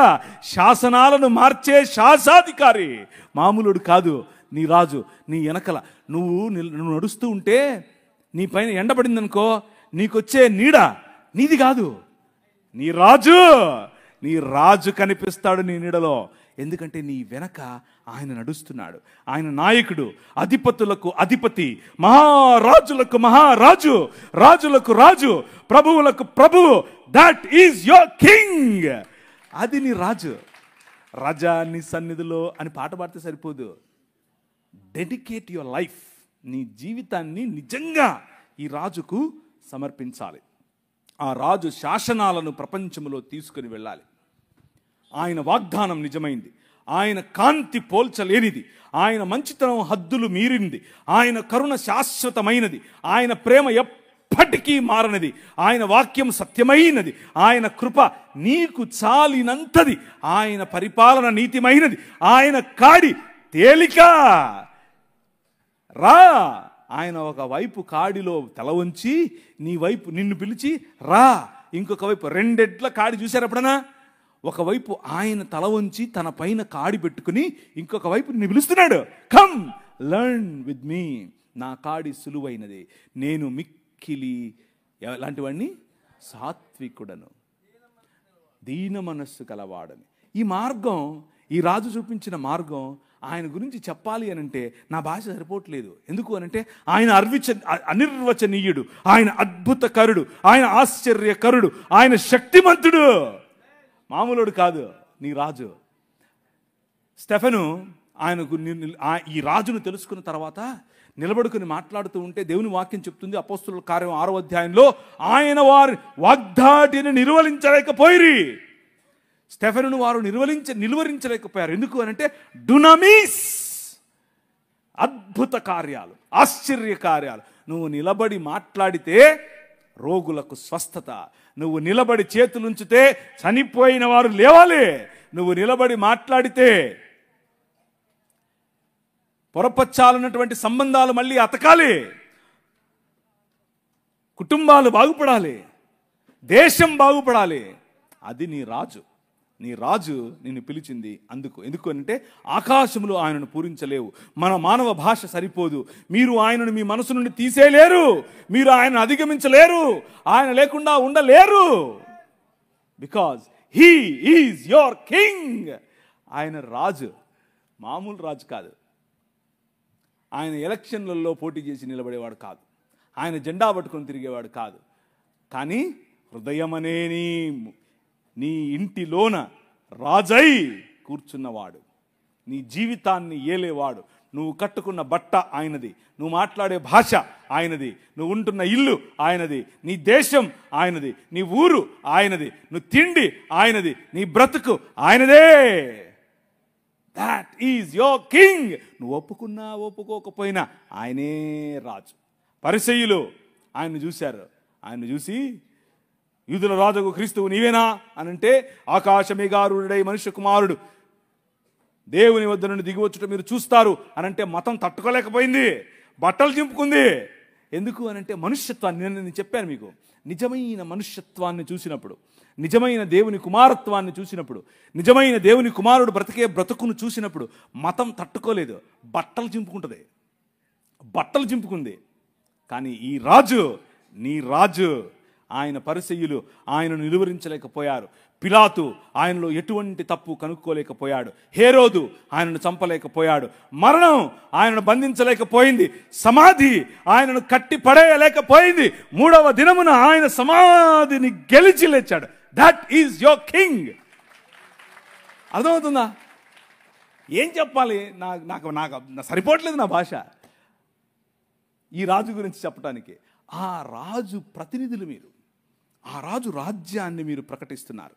శాసనాలను మార్చే శాసాధికారి. మామూలుడు కాదు నీ రాజు. నీ వెనకల నువ్వు నడుస్తూ ఉంటే నీ పైన ఎండబడిందనుకో, నీకొచ్చే నీడ నీది కాదు, నీ రాజు. నీ రాజు కనిపిస్తాడు నీ నీడలో. ఎందుకంటే నీ వెనక ఆయన నడుస్తున్నాడు. ఆయన నాయకుడు, అధిపతులకు అధిపతి, మహారాజులకు మహారాజు, రాజులకు రాజు, ప్రభువులకు ప్రభువు. That is your king. అది నీ రాజు. రాజా నీ సన్నిధిలో అని పాట పాడితే సరిపోదు. Dedicate your life. నీ జీవితాన్ని నిజంగా ఈ రాజుకు సమర్పించాలి. ఆ రాజు శాసనాలను ప్రపంచంలో తీసుకుని వెళ్ళాలి. ఆయన వాగ్దానం నిజమైంది, ఆయన కాంతి పోల్చలేనిది, ఆయన మంచితనం హద్దులు మీరింది, ఆయన కరుణ శాశ్వతమైనది, ఆయన ప్రేమ ఎప్పటికీ మారనిది, ఆయన వాక్యం సత్యమైనది, ఆయన కృప నీకు చాలినంతది, ఆయన పరిపాలన నీతిమైనది, ఆయన కాడి తేలిక. రా. ఆయన ఒక వైపు కాడిలో తల వంచి నీ వైపు నిన్ను పిలిచి రా. ఇంకొక వైపు రెండెడ్ల కాడి చూశారు ఎప్పుడన్నా? ఒకవైపు ఆయన తల వంచి తన పైన కాడి పెట్టుకుని ఇంకొక వైపు నిన్ను పిలుస్తున్నాడు. Come learn with me. నా కాడి సులువైనది, నేను మిక్కిలి ఎలాంటి వాడిని? సాత్వికుడను. దీన మనస్సు కలవాడని. ఈ మార్గం, ఈ రాజు చూపించిన మార్గం, ఆయన గురించి చెప్పాలి అని అంటే నా భాష సరిపోవట్లేదు. ఎందుకు అనంటే ఆయన అనిర్వచనీయుడు, ఆయన అద్భుతకరుడు, ఆయన ఆశ్చర్యకరుడు, ఆయన శక్తిమంతుడు, మామూలుడు కాదు నీ రాజు. స్టెఫెను ఆయనకు ఈ రాజును తెలుసుకున్న తర్వాత నిలబడుకుని మాట్లాడుతూ ఉంటే దేవుని వాక్యం చెప్తుంది, అపోస్తుల కార్యం 6వ అధ్యాయంలో, ఆయన వారి వాగ్దాటిని నిర్వహించలేకపోయిరి. స్టెఫెనును వారు నిలువరించలేకపోయారు. ఎందుకు అనంటే డునామిస్, అద్భుత కార్యాలు, ఆశ్చర్య కార్యాలు. నువ్వు నిలబడి మాట్లాడితే రోగులకు స్వస్థత, నువ్వు నిలబడి చేతులుంచితే చనిపోయిన వారు లేవాలి, నువ్వు నిలబడి మాట్లాడితే పొరపచ్చాలన్నటువంటి సంబంధాలు మళ్ళీ అతకాలి, కుటుంబాలు బాగుపడాలి, దేశం బాగుపడాలి. అది నీ రాజు. నీ రాజు నిన్ను పిలిచింది అందుకు. ఎందుకు అంటే ఆకాశములు ఆయనను పూరించలేవు, మన మానవ భాష సరిపోదు, మీరు ఆయనను మీ మనసు నుండి తీసేయలేరు, మీరు ఆయనను అధిగమించలేరు, ఆయన లేకుండా ఉండలేరు. Because he is your king. ఆయన రాజు, మామూలు రాజు కాదు. ఆయన ఎలక్షన్లలో పోటీ చేసి నిలబడేవాడు కాదు, ఆయన జెండా పట్టుకొని తిరిగేవాడు కాదు. కానీ హృదయమనే నీ ఇంటిలోన రాజై కూర్చున్నవాడు, నీ జీవితాన్ని ఏలేవాడు. నువ్వు కట్టుకున్న బట్ట ఆయనది, నువ్వు మాట్లాడే భాష ఆయనది, నువ్వు ఉంటున్న ఇల్లు ఆయనది, నీ దేశం ఆయనది, నీ ఊరు ఆయనది, నువ్వు తిండి ఆయనది, నీ బ్రతుకు ఆయనదే. That is your king. నువ్వు ఒప్పుకున్నా ఒప్పుకోకపోయినా ఆయనే రాజు. పరిసయ్యులు ఆయన్ని చూశారు. ఆయన్ని చూసి, యూదుల రాజుకు క్రీస్తువు నీవేనా అనంటే, ఆకాశమేఘారూఢుడై మనుష్య కుమారుడు దేవుని వద్ద నుండి దిగివచ్చుట మీరు చూస్తారు అనంటే మతం తట్టుకోలేకపోయింది, బట్టలు చింపుకుంది. ఎందుకు అనంటే మనుష్యత్వాన్ని, నేను చెప్పాను మీకు, నిజమైన మనుష్యత్వాన్ని చూసినప్పుడు, నిజమైన దేవుని కుమారత్వాన్ని చూసినప్పుడు, నిజమైన దేవుని కుమారుడు బ్రతికే బ్రతుకును చూసినప్పుడు మతం తట్టుకోలేదు, బట్టలు చింపుకుంటుంది, బట్టలు చింపుకుంది. కానీ ఈ రాజు, నీ రాజు, ఆయన పరిసయ్యులు ఆయనను నిలువరించలేకపోయారు. పిలాతు ఆయనలో ఎటువంటి తప్పు కనుక్కోలేకపోయాడు. హేరోదు ఆయనను చంపలేకపోయాడు. మరణం ఆయనను బంధించలేకపోయింది. సమాధి ఆయనను కట్టి పడేయలేకపోయింది. 3వ దినమున ఆయన సమాధిని గెలిచి లేచాడు. That is your king. అర్థమవుతుందా? ఏం చెప్పాలి? నాకు సరిపోవట్లేదు నా భాష ఈ రాజు గురించి చెప్పడానికి. ఆ రాజు ప్రతినిధులు మీరు, ఆ రాజు రాజ్యాన్ని మీరు ప్రకటిస్తున్నారు.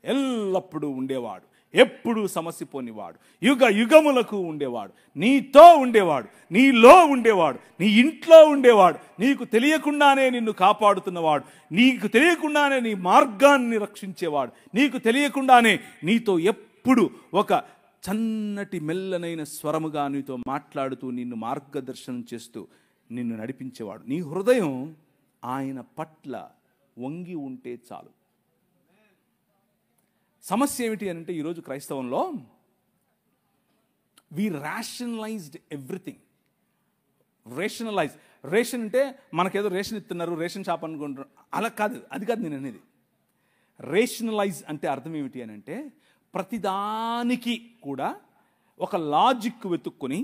ఎల్లప్పుడూ ఉండేవాడు, ఎప్పుడూ సమస్య పోనివాడు, యుగ యుగములకు ఉండేవాడు, నీతో ఉండేవాడు, నీలో ఉండేవాడు, నీ ఇంట్లో ఉండేవాడు, నీకు తెలియకుండానే నిన్ను కాపాడుతున్నవాడు, నీకు తెలియకుండానే నీ మార్గాన్ని రక్షించేవాడు, నీకు తెలియకుండానే నీతో ఎప్పుడు ఒక చన్నటి మెల్లనైన స్వరముగా నీతో మాట్లాడుతూ నిన్ను మార్గదర్శనం చేస్తూ నిన్ను నడిపించేవాడు. నీ హృదయం ఆయన పట్ల వంగి ఉంటే చాలు. సమస్య ఏమిటి అంటే ఈరోజు క్రైస్తవంలో వి రేషనలైజ్డ్ ఎవ్రీథింగ్. రేషన్ అంటే మనకేదో రేషన్ ఇస్తున్నారు, రేషన్ షాప్ అనుకుంటున్నారు, అలా కాదు, అది కాదు నేను అనేది. రేషనలైజ్ అంటే అర్థం ఏమిటి అని అంటే ప్రతిదానికి కూడా ఒక లాజిక్ వెతుక్కొని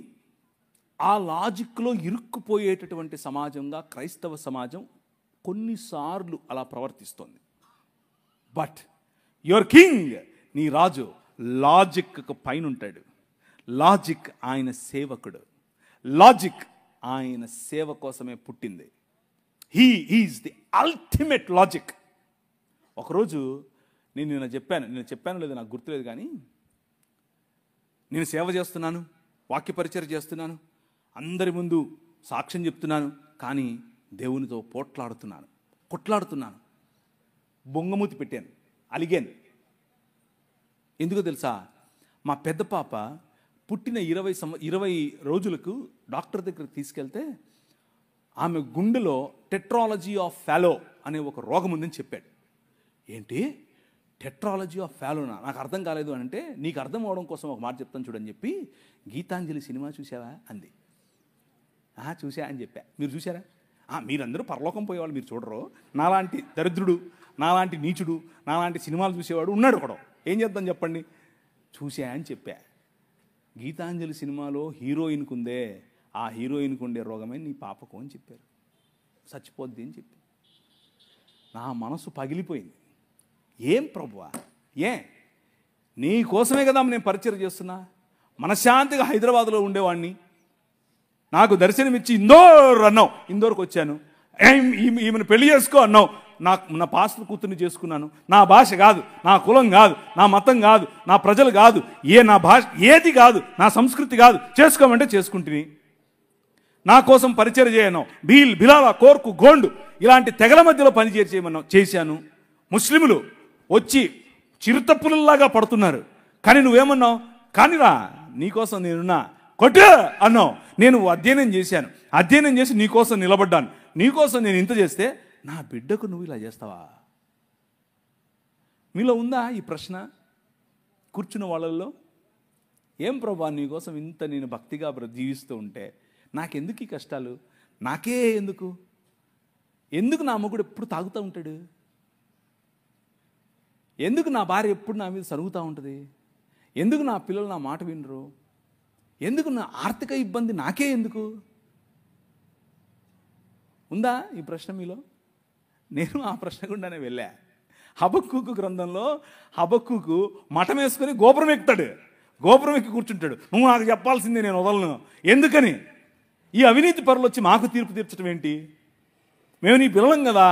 ఆ లాజిక్లో ఇరుక్కుపోయేటటువంటి సమాజంగా క్రైస్తవ సమాజం కొన్నిసార్లు అలా ప్రవర్తిస్తోంది. బట్ యువర్ కింగ్, నీ రాజు లాజిక్కు పైన ఉంటాడు. లాజిక్ ఆయన సేవకుడు, లాజిక్ ఆయన సేవ కోసమే పుట్టింది. He is the ultimate logic. ఒకరోజు నేను చెప్పాను లేదు నాకు గుర్తులేదు, కానీ నేను సేవ చేస్తున్నాను, వాక్యపరిచర్య చేస్తున్నాను, అందరి ముందు సాక్ష్యం చెప్తున్నాను, కానీ దేవునితో కొట్లాడుతున్నాను, బొంగమూతి పెట్టాను, అలిగాను. ఎందుకో తెలుసా? మా పెద్ద పాప పుట్టిన 20 రోజులకు డాక్టర్ దగ్గరికి తీసుకెళ్తే ఆమె గుండెలో టెట్రాలజీ ఆఫ్ ఫాలో అనే ఒక రోగం ఉందని చెప్పాడు. ఏంటి టెట్రాలజీ ఆఫ్ ఫాలోనా? నాకు అర్థం కాలేదు అని అంటే, నీకు అర్థం అవడం కోసం ఒక మాట చెప్తాను చూడని చెప్పి, గీతాంజలి సినిమా చూసావా అంది. చూసా అని చెప్పా. మీరు చూసారా? మీరందరూ పరలోకం పోయేవాళ్ళు మీరు చూడరు, నాలాంటి దరిద్రుడు, నాలాంటి నీచుడు, నాలాంటి సినిమాలు చూసేవాడు ఉన్నాడు ఒకడు, ఏం చేద్దాం చెప్పండి. చూసా అని చెప్పా. గీతాంజలి సినిమాలో హీరోయిన్కు ఉందే, ఆ హీరోయిన్కు ఉండే రోగమే నీ పాపకు అని చెప్పారు, చచ్చిపోద్ది అని చెప్పి. నా మనసు పగిలిపోయింది. ఏం ప్రభువా, నీ కోసమే కదా నేను పరిచయం చేస్తున్నా. మనశ్శాంతిగా హైదరాబాద్లో ఉండేవాడిని, నాకు దర్శనమిచ్చి ఇందోర్ అన్నావు, ఇందోర్కి వచ్చాను. ఈమెను పెళ్లి చేసుకో అన్నావు, నా పాస్టర్ కూతుర్ని చేసుకున్నాను. నా భాష కాదు, నా కులం కాదు, నా మతం కాదు, నా ప్రజలు కాదు, నా భాష ఏది కాదు, నా సంస్కృతి కాదు, చేసుకోమంటే చేసుకుంటుని. నా కోసం పరిచయం చేయను. బిలాలా, కోర్కు, గోండు ఇలాంటి తెగల మధ్యలో చేశాను. ముస్లింలు వచ్చి చిరుతప్పులలాగా పడుతున్నారు, కానీ నువ్వేమన్నావు, కానీరా నీకోసం నేనున్నా, కొట్టు అన్నావు. నేను అధ్యయనం చేశాను, అధ్యయనం చేసి నీకోసం నిలబడ్డాను, నీకోసం నేను ఇంత చేస్తే నా బిడ్డకు నువ్వు ఇలా చేస్తావా? మీలో ఉందా ఈ ప్రశ్న కూర్చున్న వాళ్ళల్లో? ఏం ప్రభా, నీకోసం ఇంత నేను భక్తిగా జీవిస్తూ ఉంటే నాకెందుకు ఈ కష్టాలు? నాకే ఎందుకు నా మొగుడు ఎప్పుడు తాగుతూ ఉంటాడు? ఎందుకు నా భార్య ఎప్పుడు నా మీద సరుగుతూ ఉంటుంది? ఎందుకు నా పిల్లలు నా మాట వినరు? ఎందుకు నా ఆర్థిక ఇబ్బంది నాకే ఎందుకు? ఉందా ఈ ప్రశ్న మీలో? నేను ఆ ప్రశ్న గుండానే వెళ్ళా. హబక్కూకు గ్రంథంలో హబక్కూకు మఠం వేసుకొని గోపురం ఎక్కుతాడు, గోపురం ఎక్కి కూర్చుంటాడు. నువ్వు నాకు చెప్పాల్సిందే, నేను వదలను. ఎందుకని? ఈ అవినీతి పరులు వచ్చి మాకు తీర్పు తీర్చడం ఏంటి? మేము నీ పిల్లలం కదా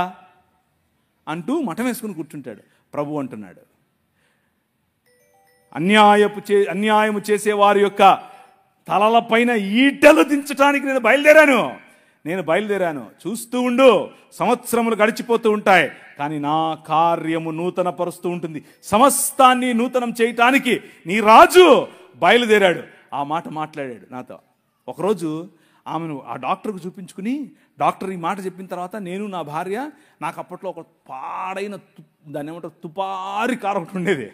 అంటూ మఠం వేసుకుని కూర్చుంటాడు. ప్రభు అంటున్నాడు, అన్యాయము చేసే వారి యొక్క తలలపైన ఈటలు దించడానికి నేను బయలుదేరాను. చూస్తూ ఉండు, సంవత్సరములు గడిచిపోతూ ఉంటాయి, కానీ నా కార్యము నూతన పరుస్తూ ఉంటుంది. సమస్తాన్ని నూతనం చేయటానికి నీ రాజు బయలుదేరాడు. ఆ మాట మాట్లాడాడు నాతో. ఒకరోజు ఆమెను ఆ డాక్టర్కు చూపించుకుని, డాక్టర్ ఈ మాట చెప్పిన తర్వాత నేను నా భార్య, నాకు అప్పట్లో ఒక పాడైన దాన్ని ఏమంటారు తుపారి కారు ఒకటి ఉండేది.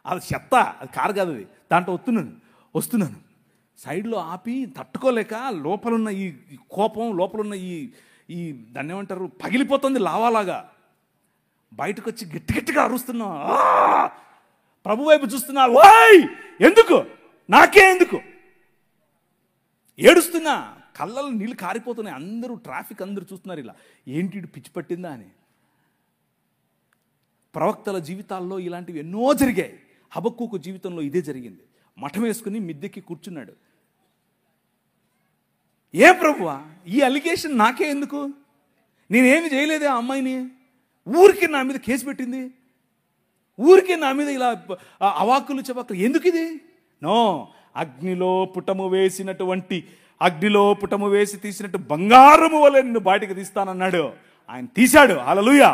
అది చెత్త, అది కారు కాదు, అది దాంట్లో వస్తున్నాను సైడ్లో ఆపి తట్టుకోలేక లోపలున్న ఈ కోపం, లోపలున్న ఈ దాన్ని ఏమంటారు పగిలిపోతుంది లావాలాగా. బయటకు వచ్చి గట్టిగా అరుస్తున్నా, ప్రభు వైపు చూస్తున్నా. ఓయ్ ఎందుకు, నాకే ఎందుకు? ఏడుస్తున్నా, కళ్ళలో నీళ్ళు కారిపోతున్నాయి. అందరూ ట్రాఫిక్ అందరూ చూస్తున్నారు, ఇలా ఏంటి పిచ్చి పట్టిందా అని. ప్రవక్తల జీవితాల్లో ఇలాంటివి ఎన్నో జరిగాయి. హబక్కూకు జీవితంలో ఇదే జరిగింది. మఠం వేసుకుని మిద్దెక్కి కూర్చున్నాడు. ఏ ప్రభువా, ఈ అలిగేషన్ నాకే ఎందుకు? నేనేమి చేయలేదే ఆ అమ్మాయిని, ఊరికి నా మీద కేసు పెట్టింది, ఊరికి నా మీద ఇలా అవాక్కులు చవాకులు, ఎందుకు ఇది? నో, అగ్నిలో పుటము వేసి తీసినట్టు బంగారము వలె నిన్ను బయటకు తీస్తానన్నాడు. ఆయన తీశాడు. హల్లెలూయా,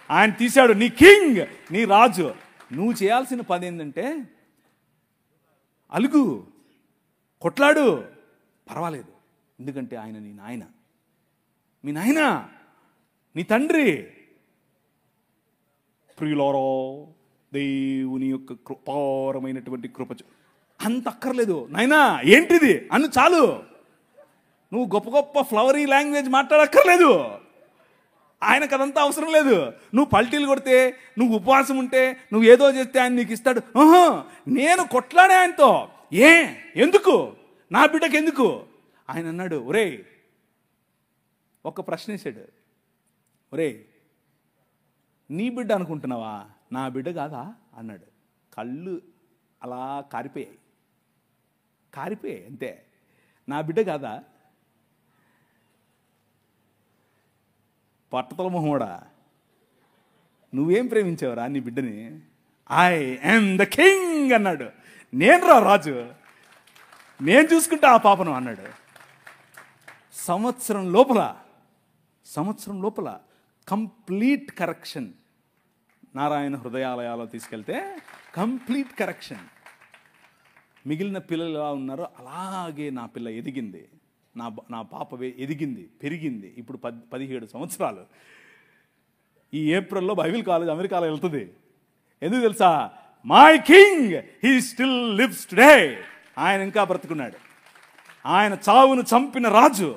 ఆయన తీశాడు. నీ కింగ్, నీ రాజు. నువ్వు చేయాల్సిన పని ఏంటంటే అలుగు, కొట్లాడు, పర్వాలేదు. ఎందుకంటే ఆయన నీ నాయన, మీ నాయన, నీ తండ్రి. ప్రియులారా, దేవుని యొక్క కృపారమైనటువంటి కృప అంత అక్కర్లేదు నాయనా. ఏంటిది అను చాలు. నువ్వు గొప్ప గొప్ప ఫ్లవరీ లాంగ్వేజ్ మాట్లాడక్కర్లేదు. ఆయనకు అదంతా అవసరం లేదు. నువ్వు పల్టీలు కొడితే, నువ్వు ఉపవాసం ఉంటే, నువ్వు ఏదో చేస్తే ఆయన నీకు ఇస్తాడు. నేను కొట్లాడే ఆయనతో. ఎందుకు? నా బిడ్డకి ఎందుకు? ఆయన అన్నాడు, ఒరేయ్, ఒక ప్రశ్న వేసాడు. ఒరేయ్, నీ బిడ్డ అనుకుంటున్నావా, నా బిడ్డ కాదా అన్నాడు. కళ్ళు అలా కారిపోయాయి అంతే. నా బిడ్డ కాదా? పట్టతల మొహోడా, నువ్వేం ప్రేమించావురా నీ బిడ్డని? ఐ యామ్ ద కింగ్ అన్నాడు. నేను రా రాజు, నేను చూసుకుంటా ఆ పాపను అన్నాడు. సంవత్సరం లోపల కంప్లీట్ కరెక్షన్. నారాయణ హృదయాలయాలో తీసుకెళ్తే కంప్లీట్ కరెక్షన్. మిగిలిన పిల్లలు ఎలా ఉన్నారో అలాగే నా పిల్ల ఎదిగింది, నా పాప ఎదిగింది, పెరిగింది. ఇప్పుడు 17 సంవత్సరాలు. ఈ ఏప్రిల్లో బైబిల్ కాలేజ్ అమెరికాలో వెళ్తుంది. ఎందుకు తెలుసా? My king he still lives today. ఆయన ఇంకా బ్రతుకున్నాడు. ఆయన చావును చంపిన రాజు.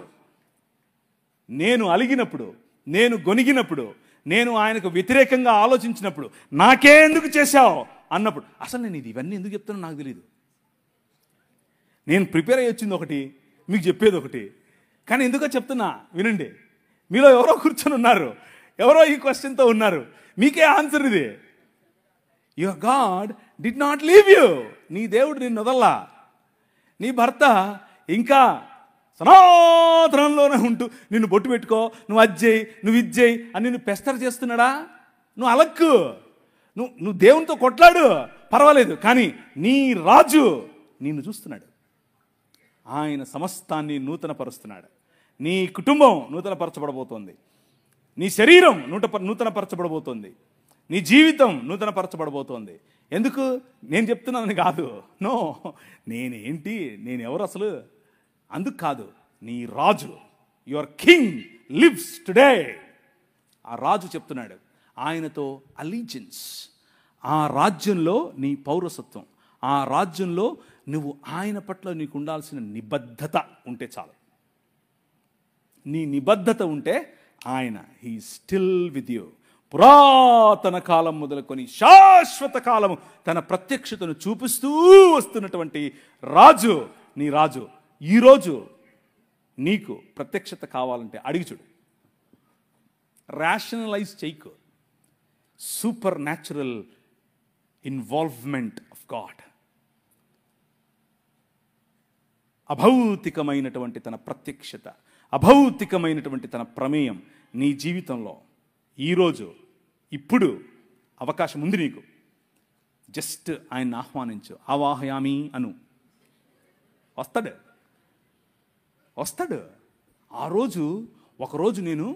నేను అలిగినప్పుడు, నేను గొనిగినప్పుడు, నేను ఆయనకు వ్యతిరేకంగా ఆలోచించినప్పుడు, నాకే ఎందుకు చేశావు అన్నప్పుడు, అసలు నేను ఇవన్నీ ఎందుకు చెప్తానో నాకు తెలియదు. నేను ప్రిపేర్ అయ్యి వచ్చింది ఒకటి, మీకు చెప్పేది ఒకటి. కానీ ఎందుకో చెప్తున్నా వినండి. మీలో ఎవరో కూర్చొని ఉన్నారు, ఎవరో ఈ క్వశ్చన్తో ఉన్నారు. మీకే ఆన్సర్ ఇది. Your God did not leave you. నీ దేవుడు నిన్ను వదల్లా. నీ భర్త ఇంకా సనాతనంలోనే ఉంటూ నిన్ను బొట్టు పెట్టుకో, నువ్వు అజ్జేయి, నువ్వు ఇజ్జేయి అని నిన్ను పెస్తర్ చేస్తున్నాడా? నువ్వు అలక్కు, నువ్వు దేవునితో కొట్లాడు, పర్వాలేదు. కానీ నీ రాజు నిన్ను చూస్తున్నాడు. ఆయన సమస్తాన్ని నూతనపరుస్తున్నాడు. నీ కుటుంబం నూతనపరచబడబోతోంది. నీ శరీరం నూతనపరచబడబోతోంది. నీ జీవితం నూతనపరచబడబోతోంది. ఎందుకు నేను చెప్తున్నానని కాదు, నో, నేనేంటి, నేనెవరు అసలు, అందుకు కాదు. నీ రాజు, యువర్ కింగ్ లివ్స్ టుడే. ఆ రాజు చెప్తున్నాడు, ఆయనతో అలీజియన్స్, ఆ రాజ్యంలో నీ పౌరసత్వం, ఆ రాజ్యంలో నువ్వు ఆయన పట్ల నీకు ఉండాల్సిన నిబద్ధత ఉంటే చాలు. నీ నిబద్ధత ఉంటే ఆయన హీ స్టిల్ విత్ యూ. పురాతన కాలం మొదలుకొని శాశ్వత కాలము తన ప్రత్యక్షతను చూపిస్తూ వస్తున్నటువంటి రాజు నీ రాజు. ఈరోజు నీకు ప్రత్యక్షత కావాలంటే అడిగి చూడు. రేషనలైజ్ చేయకు. Supernatural involvement of God, అభౌతికమైనటువంటి తన ప్రత్యక్షత, అభౌతికమైనటువంటి తన ప్రమేయం నీ జీవితంలో ఈరోజు ఇప్పుడు అవకాశం ఉంది నీకు. జస్ట్ ఆయన్ని ఆహ్వానించు. ఆవాహయామి అను. వస్తాడు. ఆ రోజు ఒకరోజు నేను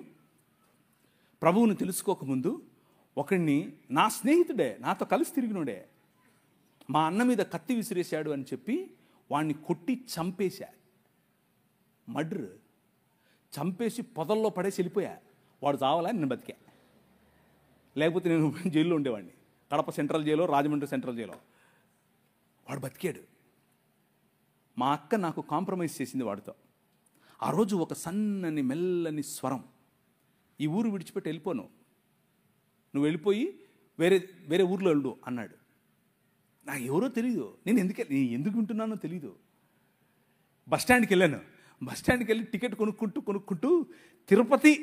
ప్రభువుని తెలుసుకోకముందు ఒకడిని, నా స్నేహితుడే, నాతో కలిసి తిరిగినోడే, మా అన్న మీద కత్తి విసిరేశాడు అని చెప్పి వాడిని కొట్టి చంపేశా. మర్డర్ చంపేసి పొదల్లో పడేసి వెళ్ళిపోయా. వాడు చావాలని నేను బతికా. లేకపోతే నేను జైల్లో ఉండేవాడిని. Kadapa central Xylo, Rajahmundry central Xylo. వాడు బతికాడు. మా అక్క నాకు కాంప్రమైజ్ చేసింది వాడితో. ఆ రోజు ఒక సన్నని మెల్లని స్వరం, ఈ ఊరు విడిచిపెట్టి వెళ్ళిపోను, నువ్వు వెళ్ళిపోయి వేరే ఊర్లో వెళ్ళు అన్నాడు. నాకు ఎవరో తెలీదు, నేను ఎందుకు వింటున్నానో తెలీదు. బస్టాండ్కి వెళ్ళాను. బస్టాండ్కి వెళ్ళి టికెట్ కొనుక్కుంటూ తిరుపతి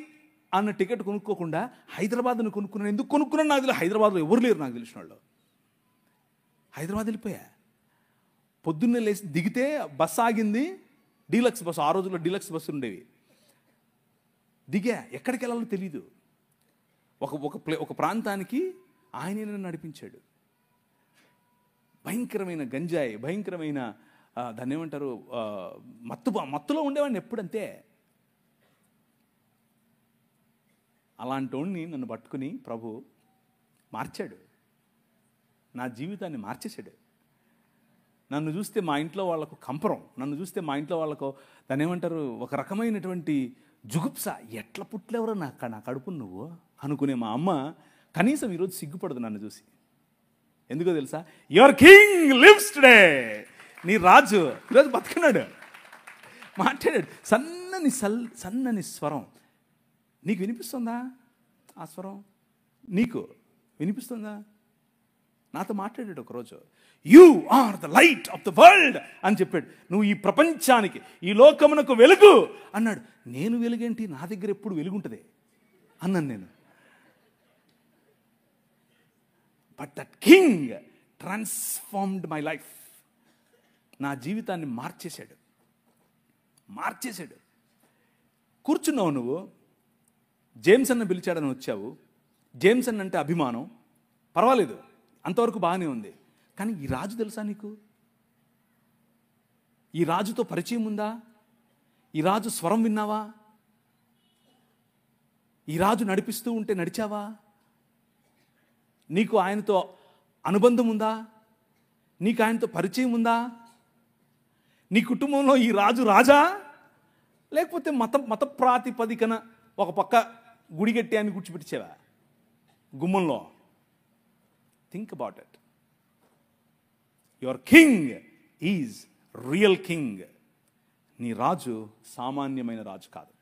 అన్న టికెట్ కొనుక్కోకుండా హైదరాబాద్ను కొనుక్కున్నాను. ఎందుకు కొనుక్కున్నాను నాకు తెలియదు. హైదరాబాద్లో ఎవరు లేరు నాకు తెలిసిన వాళ్ళు. హైదరాబాద్ వెళ్ళిపోయా. పొద్దున్నే లేచి దిగితే బస్సు ఆగింది, డీలక్స్ బస్సు. ఆ రోజుల్లో డీలక్స్ బస్సులు ఉండేవి. దిగా, ఎక్కడికి వెళ్ళాలో తెలీదు. ఒక ప్రాంతానికి ఆయనే నన్ను నడిపించాడు. భయంకరమైన గంజాయి, భయంకరమైన దాన్ని ఏమంటారు, మత్తులో ఉండేవాడిని ఎప్పుడంతే. అలాంటి నన్ను పట్టుకుని ప్రభు మార్చాడు. నా జీవితాన్ని మార్చేశాడు. నన్ను చూస్తే మా ఇంట్లో వాళ్ళకు కంపరం, నన్ను చూస్తే మా ఇంట్లో వాళ్ళకు దాన్ని ఏమంటారు, ఒక రకమైనటువంటి జుగుప్స. ఎట్లా పుట్టలేవరో నా కడుపు నువ్వు అనుకునే మా అమ్మ కనీసం ఈరోజు సిగ్గుపడదు నన్ను చూసి. ఎందుకో తెలుసా? Your king lives today. నీ రాజు ఈరోజు బతుకున్నాడు, మాట్లాడాడు. సన్నని స్వరం. నీకు వినిపిస్తుందా ఆ స్వరం? నీకు వినిపిస్తుందా? నాతో మాట్లాడాడు ఒకరోజు. You are the light of the world అని చెప్పాడు. నువ్వు ఈ ప్రపంచానికి, ఈ లోకమునకు వెలుగు అన్నాడు. నేను వెలుగేంటి, నా దగ్గర ఎప్పుడు వెలుగుంటుంది అన్నాను నేను. But that king transformed my life. నా జీవితాన్ని మార్చేశాడు. కూర్చున్నావు నువ్వు, జేమ్స్ అన్న పిలిచాడని వచ్చావు. జేమ్స్ అన్న అంటే అభిమానం, పర్వాలేదు, అంతవరకు బాగానే ఉంది. కానీ ఈ రాజు తెలుసా నీకు? ఈ రాజుతో పరిచయం ఉందా? ఈ రాజు స్వరం విన్నావా? ఈ రాజు నడిపిస్తూ ఉంటే నడిచావా? నీకు ఆయనతో అనుబంధం ఉందా? నీకు ఆయనతో పరిచయం ఉందా? నీ కుటుంబంలో ఈ రాజు రాజా, లేకపోతే మత ప్రాతిపదికన ఒక పక్క గుడి కట్టి ఆయన కూర్చోబెట్టించావా గుమ్మంలో? Think about it. Your king is real king. నీ రాజు సామాన్యమైన రాజు కాదు.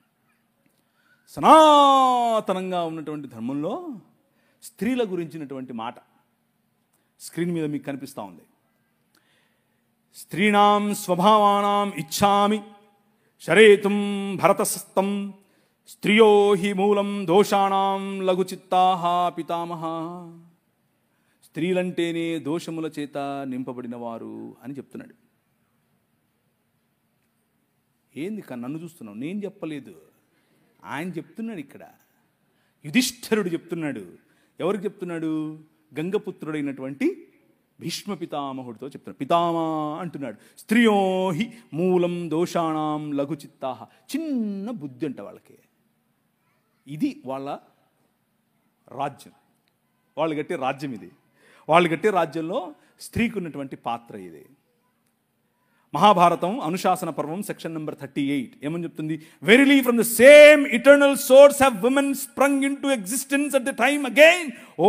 సనాతనంగా ఉన్నటువంటి ధర్మంలో స్త్రీల గురించినటువంటి మాట స్క్రీన్ మీద మీకు కనిపిస్తూ ఉంది. స్త్రీణాం స్వభావానాం ఇచ్ఛామి శరేతుం భరతసస్తం స్త్రియో హి మూలం దోషాణం లఘుచిత్తాః పితామహ. స్త్రీలంటేనే దోషముల చేత నింపబడిన వారు అని చెప్తున్నాడు. ఏంది నన్ను చూస్తున్నావు? నేను చెప్పలేదు, ఆయన చెప్తున్నాడు. ఇక్కడ యుధిష్ఠిరుడు చెప్తున్నాడు. ఎవరికి చెప్తున్నాడు? గంగపుత్రుడైనటువంటి భీష్మ పితామహుడితో చెప్తున్నాడు. పితామా అంటున్నాడు. స్త్రియో హి మూలం దోషాణం లఘుచిత్తాః. చిన్న బుద్ధి అంట వాళ్ళకి. ఇది వాళ్ళ రాజ్యం, వాళ్ళు కట్టే రాజ్యం ఇది. వాళ్ళు కట్టే రాజ్యంలో స్త్రీకి ఉన్నటువంటి పాత్ర ఇది. మహాభారతం అనుశాసన పర్వం సెక్షన్ నెంబర్ 38 ఏమని చెప్తుంది? Verily from the same eternal source have women sprung in to existence at the time again. ఓ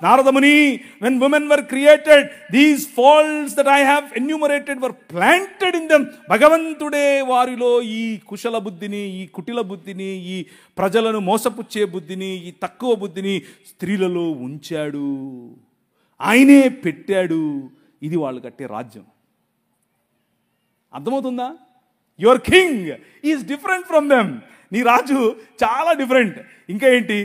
Naradamuni, when women were created these faults that I have enumerated were planted in them. భగవంతుడే వారిలో ఈ కుశల బుద్ధిని, ఈ కుటిల బుద్ధిని, ఈ ప్రజలను మోసపుచ్చే బుద్ధిని, ఈ తక్కువ బుద్ధిని స్త్రీలలో ఉంచాడు, ఆయనే పెట్టాడు. ఇది వాళ్ళు కట్టే రాజ్యం. అర్థమవుతుందా? Your king is different from them. నీ రాజు చాలా డిఫరెంట్. ఇంకా ఏంటి?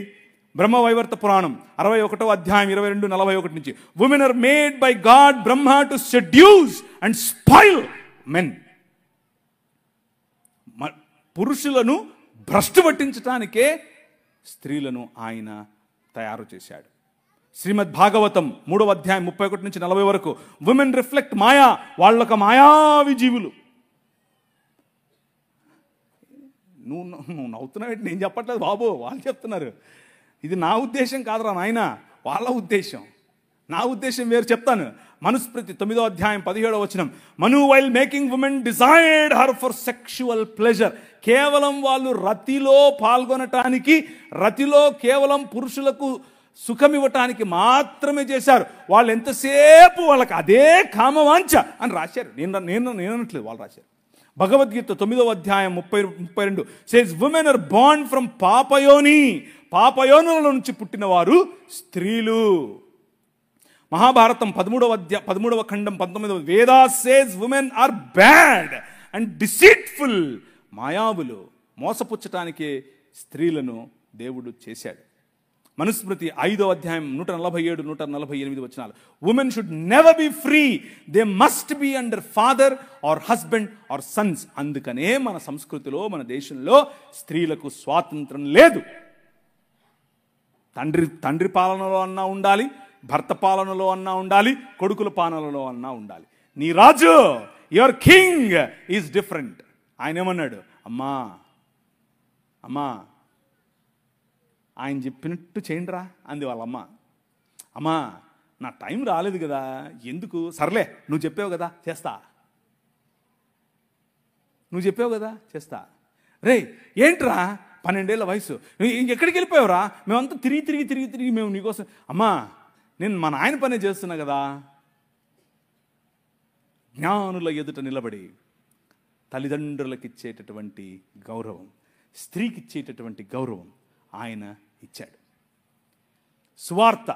బ్రహ్మవైవర్త పురాణం 61వ అధ్యాయం 22-41 నుంచి, women are made by God Brahma to seduce and spoil men. పురుషులను భ్రష్టు పట్టించటానికే స్త్రీలను ఆయన తయారు చేశాడు. శ్రీమద్ భాగవతం 3వ అధ్యాయం 31 నుంచి 40 వరకు, ఉమెన్ రిఫ్లెక్ట్ మాయా. వాళ్ళొక మాయావి జీవులు. నువ్వు నవ్వుతున్నావు, నేను చెప్పట్లేదు బాబు, వాళ్ళు చెప్తున్నారు. ఇది నా ఉద్దేశం కాదురా నాయన, వాళ్ళ ఉద్దేశం. నా ఉద్దేశం వేరు. చెప్తాను. మనుస్మృతి 9వ అధ్యాయం 17వ వచనం, Manu while making women desired her for sexual pleasure. కేవలం వాళ్ళు రతిలో పాల్గొనటానికి, రతిలో కేవలం పురుషులకు సుఖం ఇవ్వటానికి మాత్రమే చేశారు. వాళ్ళు ఎంతసేపు వాళ్ళకి అదే కామవాంఛ అని రాశారు. నేను అనట్లేదు, వాళ్ళు రాశారు. భగవద్గీత 9వ అధ్యాయం 32 says women are born from పాపయోని. పాపయోనుల నుంచి పుట్టిన వారు స్త్రీలు. మహాభారతం 13వ ఖండం 19వ వేదా says women are bad and deceitful. మాయావులు, మోసపుచ్చటానికే స్త్రీలను దేవుడు చేశాడు. మనుస్మృతి 5వ అధ్యాయం 147-148 వచనాలు, women should never be free, they must be under father or husband or sons. అందుకనే మన సంస్కృతిలో, మన దేశంలో స్త్రీలకు స్వాతంత్రం లేదు. తండ్రి పాలనలో అన్నా ఉండాలి, భర్త పాలనలో అన్నా ఉండాలి, కొడుకుల పాలనలో అన్నా ఉండాలి. నీ రాజు, యువర్ కింగ్ ఈజ్ డిఫరెంట్. ఆయన ఏమన్నాడు? అమ్మా అమ్మా ఆయన చెప్పినట్టు చేయండిరా అంది వాళ్ళమ్మ. అమ్మా నా టైం రాలేదు కదా, ఎందుకు, సర్లే నువ్వు చెప్పావు కదా చేస్తా, నువ్వు చెప్పావు కదా చేస్తా. రే ఏంట్రా 12 ఏళ్ల వయసు, ఎక్కడికి వెళ్ళిపోయావురా? మేమంతా తిరిగి మేము నీకోసం. అమ్మా నేను మా నాయన పనే చేస్తున్నా కదా. జ్ఞానుల ఎదుట నిలబడి తల్లిదండ్రులకు ఇచ్చేటటువంటి గౌరవం, స్త్రీకి ఇచ్చేటటువంటి గౌరవం ఆయన ఇచ్చాడు. సువార్త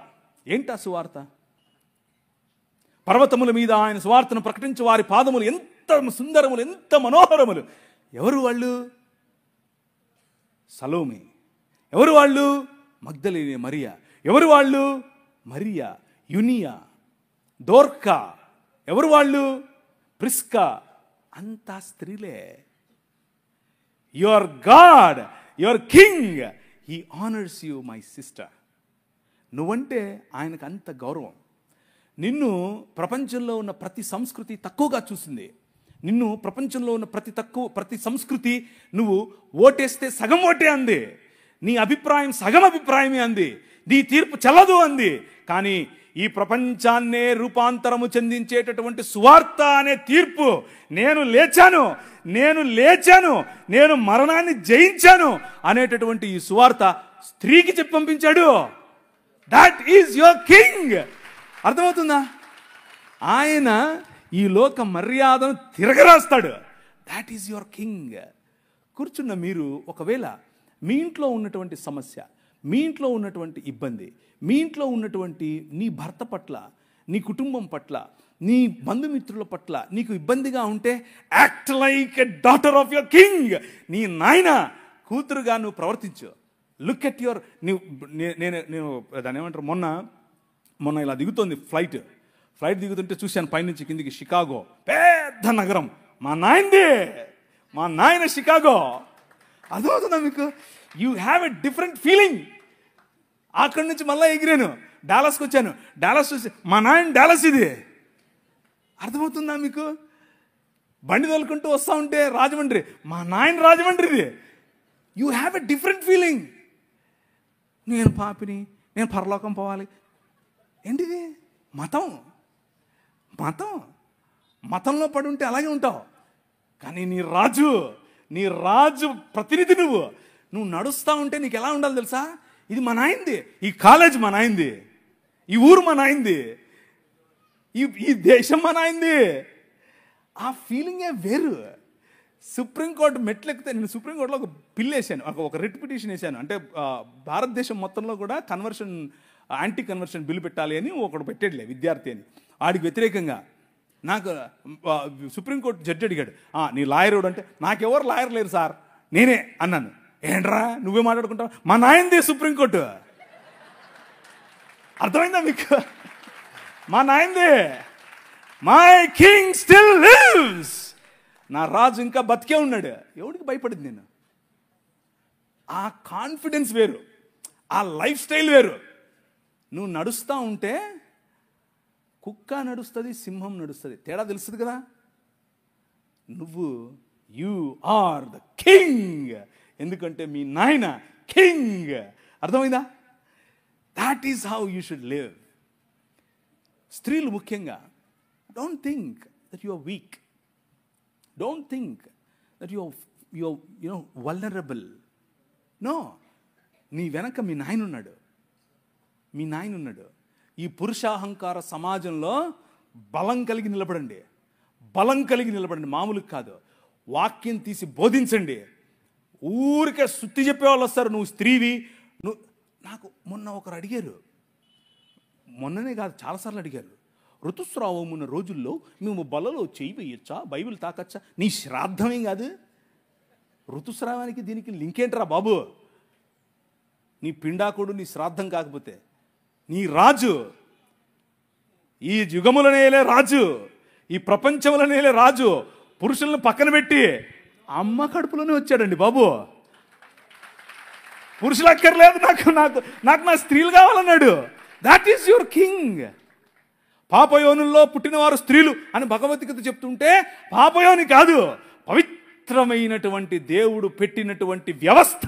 ఏంటా? సువార్త పర్వతముల మీద ఆయన సువార్తను ప్రకటించే వారి పాదములు ఎంత సుందరములు, ఎంత మనోహరములు. ఎవరు వాళ్ళు? సలోమి. ఎవరు వాళ్ళు? మగ్దలేనే మరియా. ఎవరు వాళ్ళు? మరియా, యునియా, దోర్కా. ఎవరు వాళ్ళు? ప్రిస్కా. అంతా స్త్రీలే. Your God, your king, he honours you my sister. నువ్వంటే ఆయనకు అంత గౌరవం. నిన్ను ప్రపంచంలో ఉన్న ప్రతి సంస్కృతి తక్కువగా చూసింది. నిన్ను ప్రపంచంలో ఉన్న ప్రతి సంస్కృతి నువ్వు ఓటేస్తే సగం ఓటే అంది, నీ అభిప్రాయం సగం అభిప్రాయమే అంది, నీ తీర్పు చెల్లదు అంది. కానీ ఈ ప్రపంచాన్నే రూపాంతరము చెందించేటటువంటి సువార్త అనే తీర్పు, నేను లేచాను, నేను మరణాన్ని జయించాను అనేటటువంటి ఈ సువార్త స్త్రీకి చెప్పి పంపించాడు. That is your king. అర్థమవుతుందా? ఆయన ఈ లోక మర్యాదను తిరగరాస్తాడు. That is your king. కూర్చున్న మీరు ఒకవేళ మీ ఇంట్లో ఉన్నటువంటి సమస్య, మీ ఇంట్లో ఉన్నటువంటి ఇబ్బంది, మీ ఇంట్లో ఉన్నటువంటి నీ భర్త పట్ల, నీ కుటుంబం పట్ల, నీ బంధుమిత్రుల పట్ల నీకు ఇబ్బందిగా ఉంటే act like a daughter of your king. నీ నాయన కూతురుగా నువ్వు ప్రవర్తించు. లుక్ ఎట్ యువర్ నేను దాన్ని ఏమంటారు, మొన్న ఇలా దిగుతోంది ఫ్లైట్ దిగుతుంటే చూశాను పైనుంచి కిందికి. షికాగో పెద్ద నగరం, మా నాయన షికాగో. అర్థమవుతుందా మీకు? You have a different feeling. అక్కడి నుంచి మళ్ళీ ఎగిరాను, డాలస్కి వచ్చాను. డాలస్ చూసి మా నాయన డాలస్ ఇది. అర్థమవుతుందా మీకు? బండి తోలుకుంటూ వస్తూ ఉంటే రాజమండ్రి, మా నాయన రాజమండ్రి ఇది. You have a different feeling. నేను పాపిని, నేను పరలోకం పోవాలి. ఏంటిది? మతంలో పడి ఉంటే అలాగే ఉంటావు. కానీ నీ రాజు ప్రతినిధి నువ్వు నడుస్తూ ఉంటే నీకు ఎలా ఉండాలి తెలుసా? ఇది మా నాయనది, ఈ కాలేజ్ మా నాయనది, ఈ ఊరు మా నాయనది, ఈ దేశం మా నాయనది. ఆ ఫీలింగే వేరు. సుప్రీంకోర్టు మెట్లెక్కితే, నేను సుప్రీంకోర్టులో ఒక బిల్ వేసాను, ఒక రిట్ పిటిషన్ వేసాను. అంటే భారతదేశం మొత్తంలో కూడా యాంటీ కన్వర్షన్ బిల్లు పెట్టాలి అని ఒకడు పెట్టాడులే, విద్యార్థి అని. ఆడికి వ్యతిరేకంగా నాకు సుప్రీంకోర్టు జడ్జి అడిగాడు, నీ లాయర్ అంటే, నాకెవరు లాయర్ లేరు సార్, నేనే అన్నాను. ఏంట్రా నువ్వే మాట్లాడుకుంటావు? మా నాయనది సుప్రీంకోర్టు. అర్థమైందా మీకు? మా నాయనది. My king still lives. నా రాజు ఇంకా బతికే ఉన్నాడు. ఎవడికి భయపడింది నేను? ఆ కాన్ఫిడెన్స్ వేరు, ఆ లైఫ్ స్టైల్ వేరు. నువ్వు నడుస్తూ ఉంటే కుక్క నడుస్తుంది, సింహం నడుస్తుంది, తేడా తెలుస్తుంది కదా. యు ఆర్ ద కింగ్, ఎందుకంటే మీ నాయన కింగ్. అర్థమైందా? That is how you should live. స్త్రీలు ముఖ్యంగా, don't think that you are weak. Don't think that you vulnerable. No, నీ వెనక మీ నాయన ఉన్నాడు. ఈ పురుషాహంకార సమాజంలో బలం కలిగి నిలబడండి. మామూలుగా కాదు. వాక్యం తీసి బోధించండి. ఊరికే సుత్తి చెప్పేవాళ్ళు వస్తారు, నువ్వు స్త్రీవి. నాకు మొన్న ఒకరు అడిగారు, మొన్ననే కాదు చాలాసార్లు అడిగారు, ఋతుస్రావం ఉన్న రోజుల్లో మేము బలలో చేయి వేయచ్చా, బైబిల్ తాకచ్చా? నీ శ్రాద్ధమేం కాదు. ఋతుస్రావానికి దీనికి లింక్ ఏంట్రా బాబు? నీ పిండాకుడు నీ శ్రాద్ధం కాకపోతే, నీ రాజు, ఈ యుగములనేలే రాజు, ఈ ప్రపంచములనేలే రాజు పురుషులను పక్కన పెట్టి అమ్మ కడుపులోనే వచ్చాడండి బాబు. పురుషులు అక్కర్లేదు, నాకు నా స్త్రీలు కావాలన్నాడు. That is your king. పాపయోనుల్లో పుట్టినవారు స్త్రీలు అని భగవద్గీత చెప్తుంటే, పాపయోని కాదు, పవిత్రమైనటువంటి దేవుడు పెట్టినటువంటి వ్యవస్థ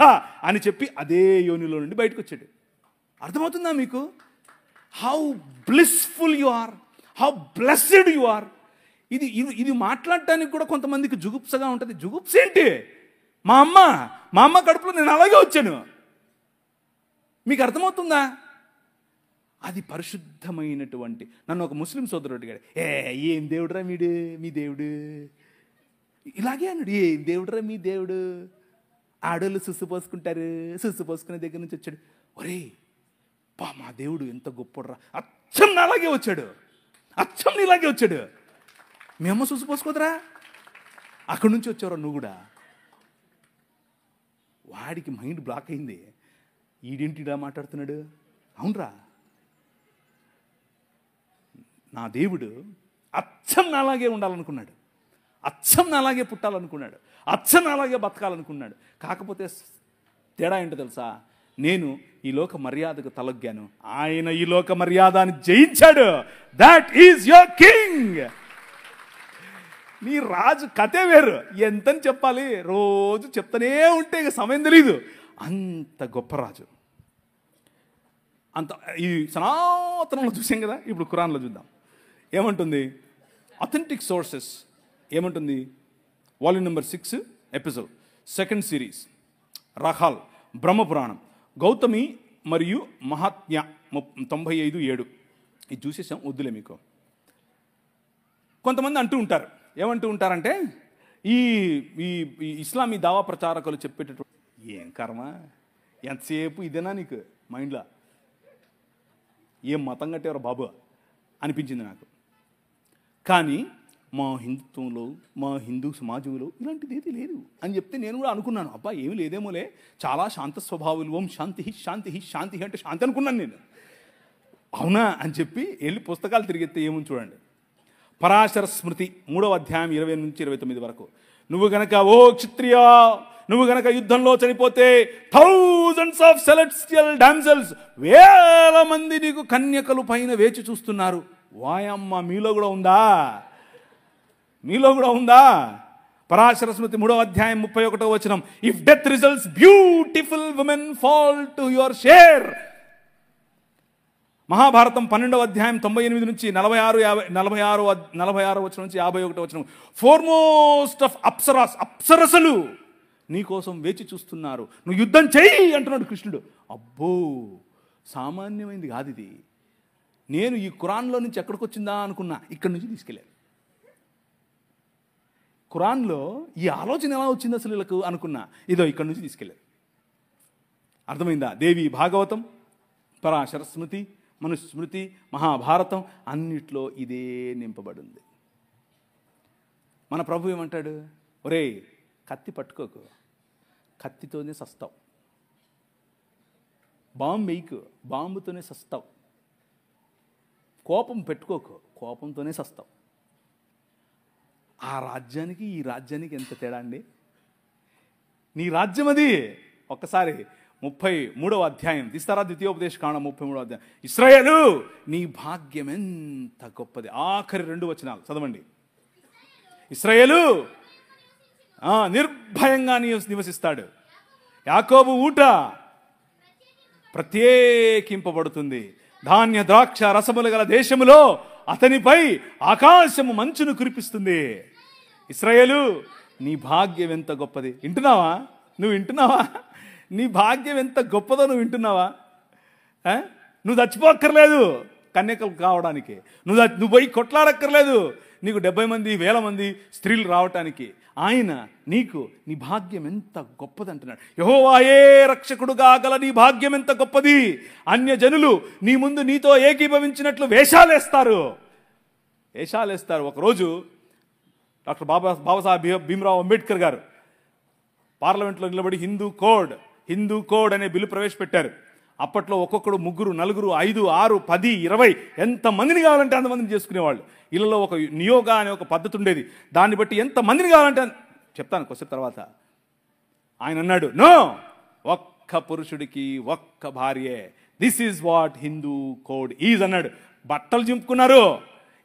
అని చెప్పి అదే యోనిలో నుండి బయటకు వచ్చాడు. అర్థమవుతుందా మీకు? How blissful you are, how blessed you are. ఇది మాట్లాడటానికి కూడా కొంతమందికి జుగుప్సగా ఉంటుంది. జుగుప్స ఏంటి? మా అమ్మ కడుపులో నేను అలాగే వచ్చాను. మీకు అర్థమవుతుందా? అది పరిశుద్ధమైనటువంటి. నన్ను ఒక ముస్లిం సోదరుడు అడిగాడు, ఏం దేవుడురా మీ దేవుడు? ఇలాగే అన్నాడు, ఏం దేవుడురా మీ దేవుడు? ఆడోళ్ళు సుస్సు పోసుకుంటారు, సుస్సు పోసుకునే దగ్గర నుంచి వచ్చాడు. ఒరే మా దేవుడు ఎంత గొప్పడురా, అచ్చం నాలాగే వచ్చాడు, అచ్చం నీలాగే వచ్చాడు. మీ అమ్మ సుస్సు పోసుకోదరా, అక్కడి నుంచి వచ్చావురా నువ్వు కూడా. వాడికి మైండ్ బ్లాక్ అయింది. ఈడేంటిడా మాట్లాడుతున్నాడు? అవునరా, నా దేవుడు అచ్చం నాలాగే ఉండాలనుకున్నాడు, అచ్చం నాలాగే పుట్టాలనుకున్నాడు, అచ్చం నాలాగే బతకాలనుకున్నాడు. కాకపోతే తేడా ఏంటో తెలుసా? నేను ఈ లోక మర్యాదకు తలొగ్గాను, ఆయన ఈ లోక మర్యాదని జయించాడు. That is your king. నీ రాజు కథే వేరు. ఎంతని చెప్పాలి? రోజు చెప్తానే ఉంటే ఇక సమయం తెలీదు. అంత గొప్ప రాజు. అంత ఈ సనాతనంలో చూసాం కదా, ఇప్పుడు ఖురాన్లో చూద్దాం. ఏమంటుంది? అథెంటిక్ సోర్సెస్ ఏమంటుంది? Volume number 6 episode 2nd series, రహాల్, బ్రహ్మపురాణం, గౌతమి మరియు మహాత్మ్య 95:7. ఇది చూసేసాం, వద్దులే మీకు. కొంతమంది అంటూ ఉంటారు, ఏమంటూ ఉంటారంటే, ఈ ఇస్లామీ దావా ప్రచారకులు చెప్పేటటువంటి ఏం కర్మ, ఎంతసేపు ఇదేనా నీకు మైండ్లో? ఏం మతం కట్టేవారు బాబు అనిపించింది నాకు. కానీ మా హిందుత్వంలో, మా హిందూ సమాజంలో ఇలాంటిది ఏది లేదు అని చెప్తే నేను కూడా అనుకున్నాను, అబ్బా ఏమి లేదేమోలే, చాలా శాంత స్వభావులు, ఓం శాంతి శాంతి శాంతి అంటే శాంతి అనుకున్నాను నేను. అవునా అని చెప్పి వెళ్ళి పుస్తకాలు తిరిగితే ఏముంది చూడండి. పరాశర స్మృతి 3వ అధ్యాయం 20 నుంచి 29 వరకు. నువ్వు గనక ఓ క్షత్రియ, నువ్వు గనక యుద్ధంలో చనిపోతే థౌజండ్స్ ఆఫ్ సెలెస్టియల్ డామ్సెల్స్, వేల మంది నీకు కన్యకలు పైన వేచి చూస్తున్నారు. వాయమ్మ, మీలో కూడా ఉందా? మీలో కూడా ఉందా? పరాశర స్మృతి 3వ అధ్యాయం 31వ వచనం. If death results, beautiful women fall to your share. Mahabharatam 12వ అధ్యాయం 98 నుంచి 46 వచనం నుంచి 51 వచనం. ఫోర్మోస్ట్ ఆఫ్ అప్సరాస్, అప్సరసలు నీకోసం వేచి చూస్తున్నారు, నువ్వు యుద్ధం చెయ్యి అంటున్నాడు కృష్ణుడు. అబ్బో, సామాన్యమైంది కాదు ఇది. నేను ఈ ఖురాన్లో నుంచి ఎక్కడికి వచ్చిందా అనుకున్నా, ఇక్కడి నుంచి తీసుకెళ్ళాను. ఖురాన్లో ఈ ఆలోచన ఎలా వచ్చింది అసలు వీళ్ళకు అనుకున్నా, ఇదో ఇక్కడి నుంచి తీసుకెళ్ళారు. అర్థమైందా? దేవి భాగవతం, పరాశర స్మృతి, మనుస్మృతి, మహాభారతం అన్నిట్లో ఇదే నింపబడింది. మన ప్రభు ఏమంటాడు? ఒరే, కత్తి పట్టుకోకు, కత్తితోనే సస్తావు. బాంబు వేయకు, బాంబుతోనే సస్తావు. కోపం పెట్టుకోకు, కోపంతోనే సస్తావు. ఆ రాజ్యానికి ఈ రాజ్యానికి ఎంత తేడా అండి? నీ రాజ్యం అది. ఒక్కసారి 33వ అధ్యాయం తీస్తారా? ద్వితీయోపదేశ కాండం 33వ అధ్యాయం. ఇశ్రాయేలు, నీ భాగ్యం ఎంత గొప్పది. ఆఖరి 2 వచనాలు చదవండి. ఇశ్రాయేలు నిర్భయంగా నివసిస్తాడు. యాకోబు ఊట ప్రత్యేకింపబడుతుంది. ధాన్య ద్రాక్ష రసములు గల దేశములో అతనిపై ఆకాశము మంచును కురిపిస్తుంది. ఇశ్రాయేలు, నీ భాగ్యం ఎంత గొప్పది. వింటున్నావా? నువ్వు వింటున్నావా? నీ భాగ్యం ఎంత గొప్పదో నువ్వు వింటున్నావా? నువ్వు చచ్చిపోక్కర్లేదు కన్యకలు కావడానికి, నువ్వు పోయి కొట్లాడక్కర్లేదు నీకు 70 మంది 1000 మంది స్త్రీలు రావటానికి. ఆయన నీకు నీ భాగ్యం ఎంత గొప్పది అంటున్నాడు. యెహోవాయే రక్షకుడుగా గల నీ భాగ్యం ఎంత గొప్పది. అన్య జనులు నీ ముందు నీతో ఏకీభవించినట్లు వేషాలేస్తారు. ఒకరోజు డాక్టర్ బాబాసాహెబ్ భీమ్రావ్ అంబేద్కర్ గారు పార్లమెంట్లో నిలబడి హిందూ కోడ్ అనే బిల్లు ప్రవేశపెట్టారు. అప్పట్లో ఒక్కొక్కడు 3 4 5 6 10 20 ఎంతమందిని కావాలంటే అంతమందిని చేసుకునేవాళ్ళు. ఇళ్ళలో ఒక నియోగా అనే ఒక పద్ధతి ఉండేది. దాన్ని బట్టి ఎంతమందిని కావాలంటే చెప్తాను కొంచెం తర్వాత. ఆయన అన్నాడు, నో, ఒక్క పురుషుడికి ఒక్క భార్యే. This is what Hindu code is అన్నాడు. బట్టలు చింపుకున్నారు.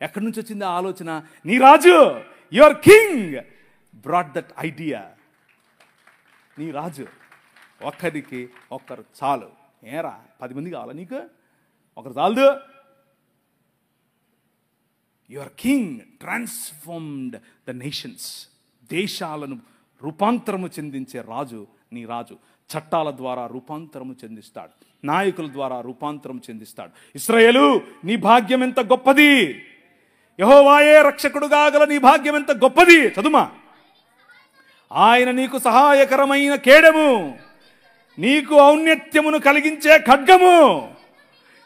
ఎక్కడి నుంచి వచ్చింది ఆ ఆలోచన? నీ రాజు, your king brought that idea. నీ రాజు, ఒక్కరికి ఒక్కరు చాలు. ఏరా 10 మంది కావాలా నీకు? ఒకరు చాలదు. Your king transformed the nations. దేశాలను రూపాంతరము చెందించే రాజు నీ రాజు. చట్టాల ద్వారా రూపాంతరము చెందిస్తాడు, నాయకుల ద్వారా రూపాంతరం చెందిస్తాడు. ఇశ్రాయేలు, నీ భాగ్యం ఎంత గొప్పది. యెహోవాయే రక్షకుడుగా గల నీ భాగ్యం ఎంత గొప్పది. చదుమా. ఆయన నీకు సహాయకరమైన కేడము, నీకు ఔన్నత్యమును కలిగించే ఖడ్గము.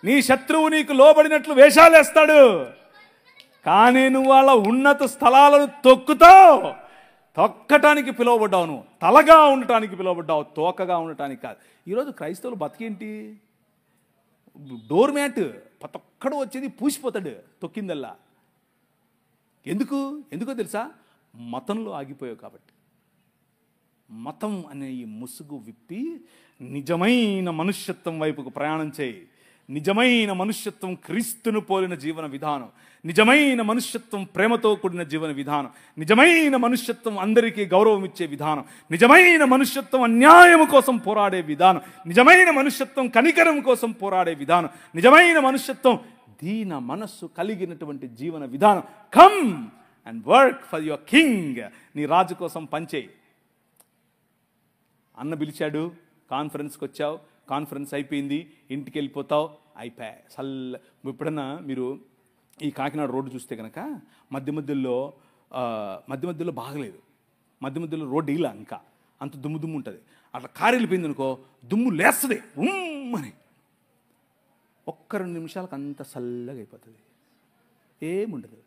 నీ శత్రువు నీకు లోబడినట్లు వేషాలేస్తాడు, కానీ నువ్వు వాళ్ళ ఉన్నత స్థలాలను తొక్కుతావు. తొక్కటానికి పిలువబడ్డావు, నువ్వు తలగా ఉండటానికి పిలువబడ్డావు, తోకగా ఉండటానికి కాదు. ఈరోజు క్రైస్తవులు బతికేంటి? Door mat. ప్రతి ఒక్కడు వచ్చేది పూసిపోతాడు తొక్కిందల్లా. ఎందుకో తెలుసా? మతంలో ఆగిపోయావు కాబట్టి. మతం అనే ఈ ముసుగు విప్పి నిజమైన మనుష్యత్వం వైపుకు ప్రయాణం చేయి. నిజమైన మనుష్యత్వం క్రీస్తును పోలిన జీవన విధానం, నిజమైన మనుష్యత్వం ప్రేమతో కూడిన జీవన విధానం, నిజమైన మనుష్యత్వం అందరికీ గౌరవం ఇచ్చే విధానం, నిజమైన మనుష్యత్వం అన్యాయం కోసం పోరాడే విధానం, నిజమైన మనుష్యత్వం కనికరం కోసం పోరాడే విధానం, నిజమైన మనుష్యత్వం దీన మనస్సు కలిగినటువంటి జీవన విధానం. Come and work for your king. నీ రాజు కోసం పనిచేయి. అన్న పిలిచాడు, కాన్ఫరెన్స్కి వచ్చావు, కాన్ఫరెన్స్ అయిపోయింది, ఇంటికి వెళ్ళిపోతావు, అయిపోయా సల్ల. ఎప్పుడన్నా మీరు ఈ కాకినాడ రోడ్డు చూస్తే కనుక మధ్య మధ్యలో బాగలేదు, మధ్య మధ్యలో రోడ్డు ఇలా ఇంకా అంత దుమ్ము దుమ్ము ఉంటుంది. అట్లా కారు వెళ్ళిపోయింది అనుకో, దుమ్ము లేస్తుంది అని. ఒక్క 2 నిమిషాలకు అంత చల్లగా అయిపోతుంది, ఏముండదు.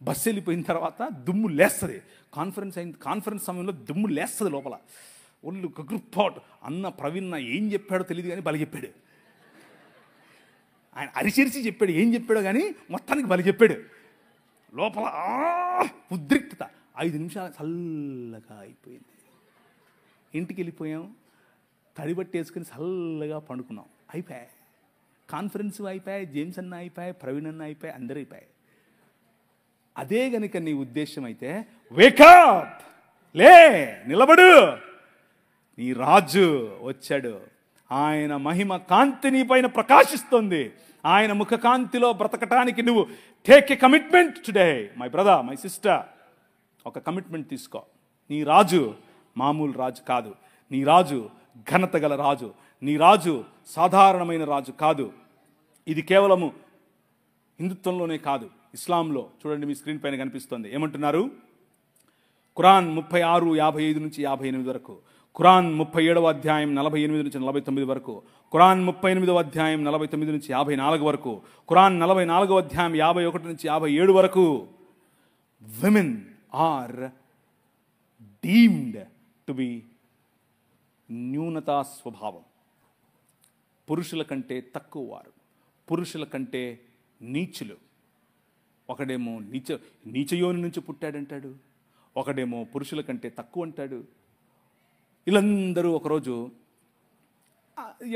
బస్సు వెళ్ళిపోయిన తర్వాత దుమ్ము లేస్తుంది. కాన్ఫరెన్స్ సమయంలో దుమ్ము లేస్తుంది లోపల, ఒళ్ళు గగ్రుపాట్. అన్న ప్రవీణ్ ఏం చెప్పాడో తెలియదు కానీ బలి చెప్పాడు. ఆయన అరిచిరిచి చెప్పాడు, ఏం చెప్పాడో కానీ మొత్తానికి బలి చెప్పాడు. లోపల ఉద్రిక్తత. 5 నిమిషాలు చల్లగా అయిపోయింది. ఇంటికి వెళ్ళిపోయాం, తడిబట్టి వేసుకుని చల్లగా పండుకున్నాం. అయిపోయాయి కాన్ఫరెన్స్, అయిపోయాయి జేమ్స్ అన్న, అయిపోయాయి ప్రవీణ్ అన్న, అయిపోయాయి అందరూ అయిపోయాయి. అదే గనుక నీ ఉద్దేశం అయితే, వేకప్, లే, నిలబడు, నీ రాజు వచ్చాడు. ఆయన మహిమ కాంతి నీ పైన ప్రకాశిస్తుంది. ఆయన ముఖ కాంతిలో బ్రతకటానికి నువ్వు take a commitment today my brother, my sister. ఒక కమిట్మెంట్ తీసుకో. నీ రాజు మామూలు రాజు కాదు. నీ రాజు ఘనత గల రాజు. నీ రాజు సాధారణమైన రాజు కాదు. ఇది కేవలము హిందుత్వంలోనే కాదు, ఇస్లాంలో చూడండి, మీ స్క్రీన్ పైన కనిపిస్తుంది. ఏమంటున్నారు? ఖురాన్ 36:55 నుంచి 58 వరకు, ఖురాన్ 37వ అధ్యాయం 48 నుంచి 49 వరకు, ఖురాన్ 38వ అధ్యాయం 49 నుంచి 54 వరకు, ఖురాన్ 44వ అధ్యాయం 51 నుంచి 57 వరకు. Women are deemed to be న్యూనతా స్వభావం. పురుషుల కంటే తక్కువ వారు, పురుషుల కంటే నీచులు. ఒకడేమో నీచయోని నుంచి పుట్టాడంటాడు, ఒకడేమో పురుషుల కంటే తక్కువ అంటాడు. వీళ్ళందరూ ఒకరోజు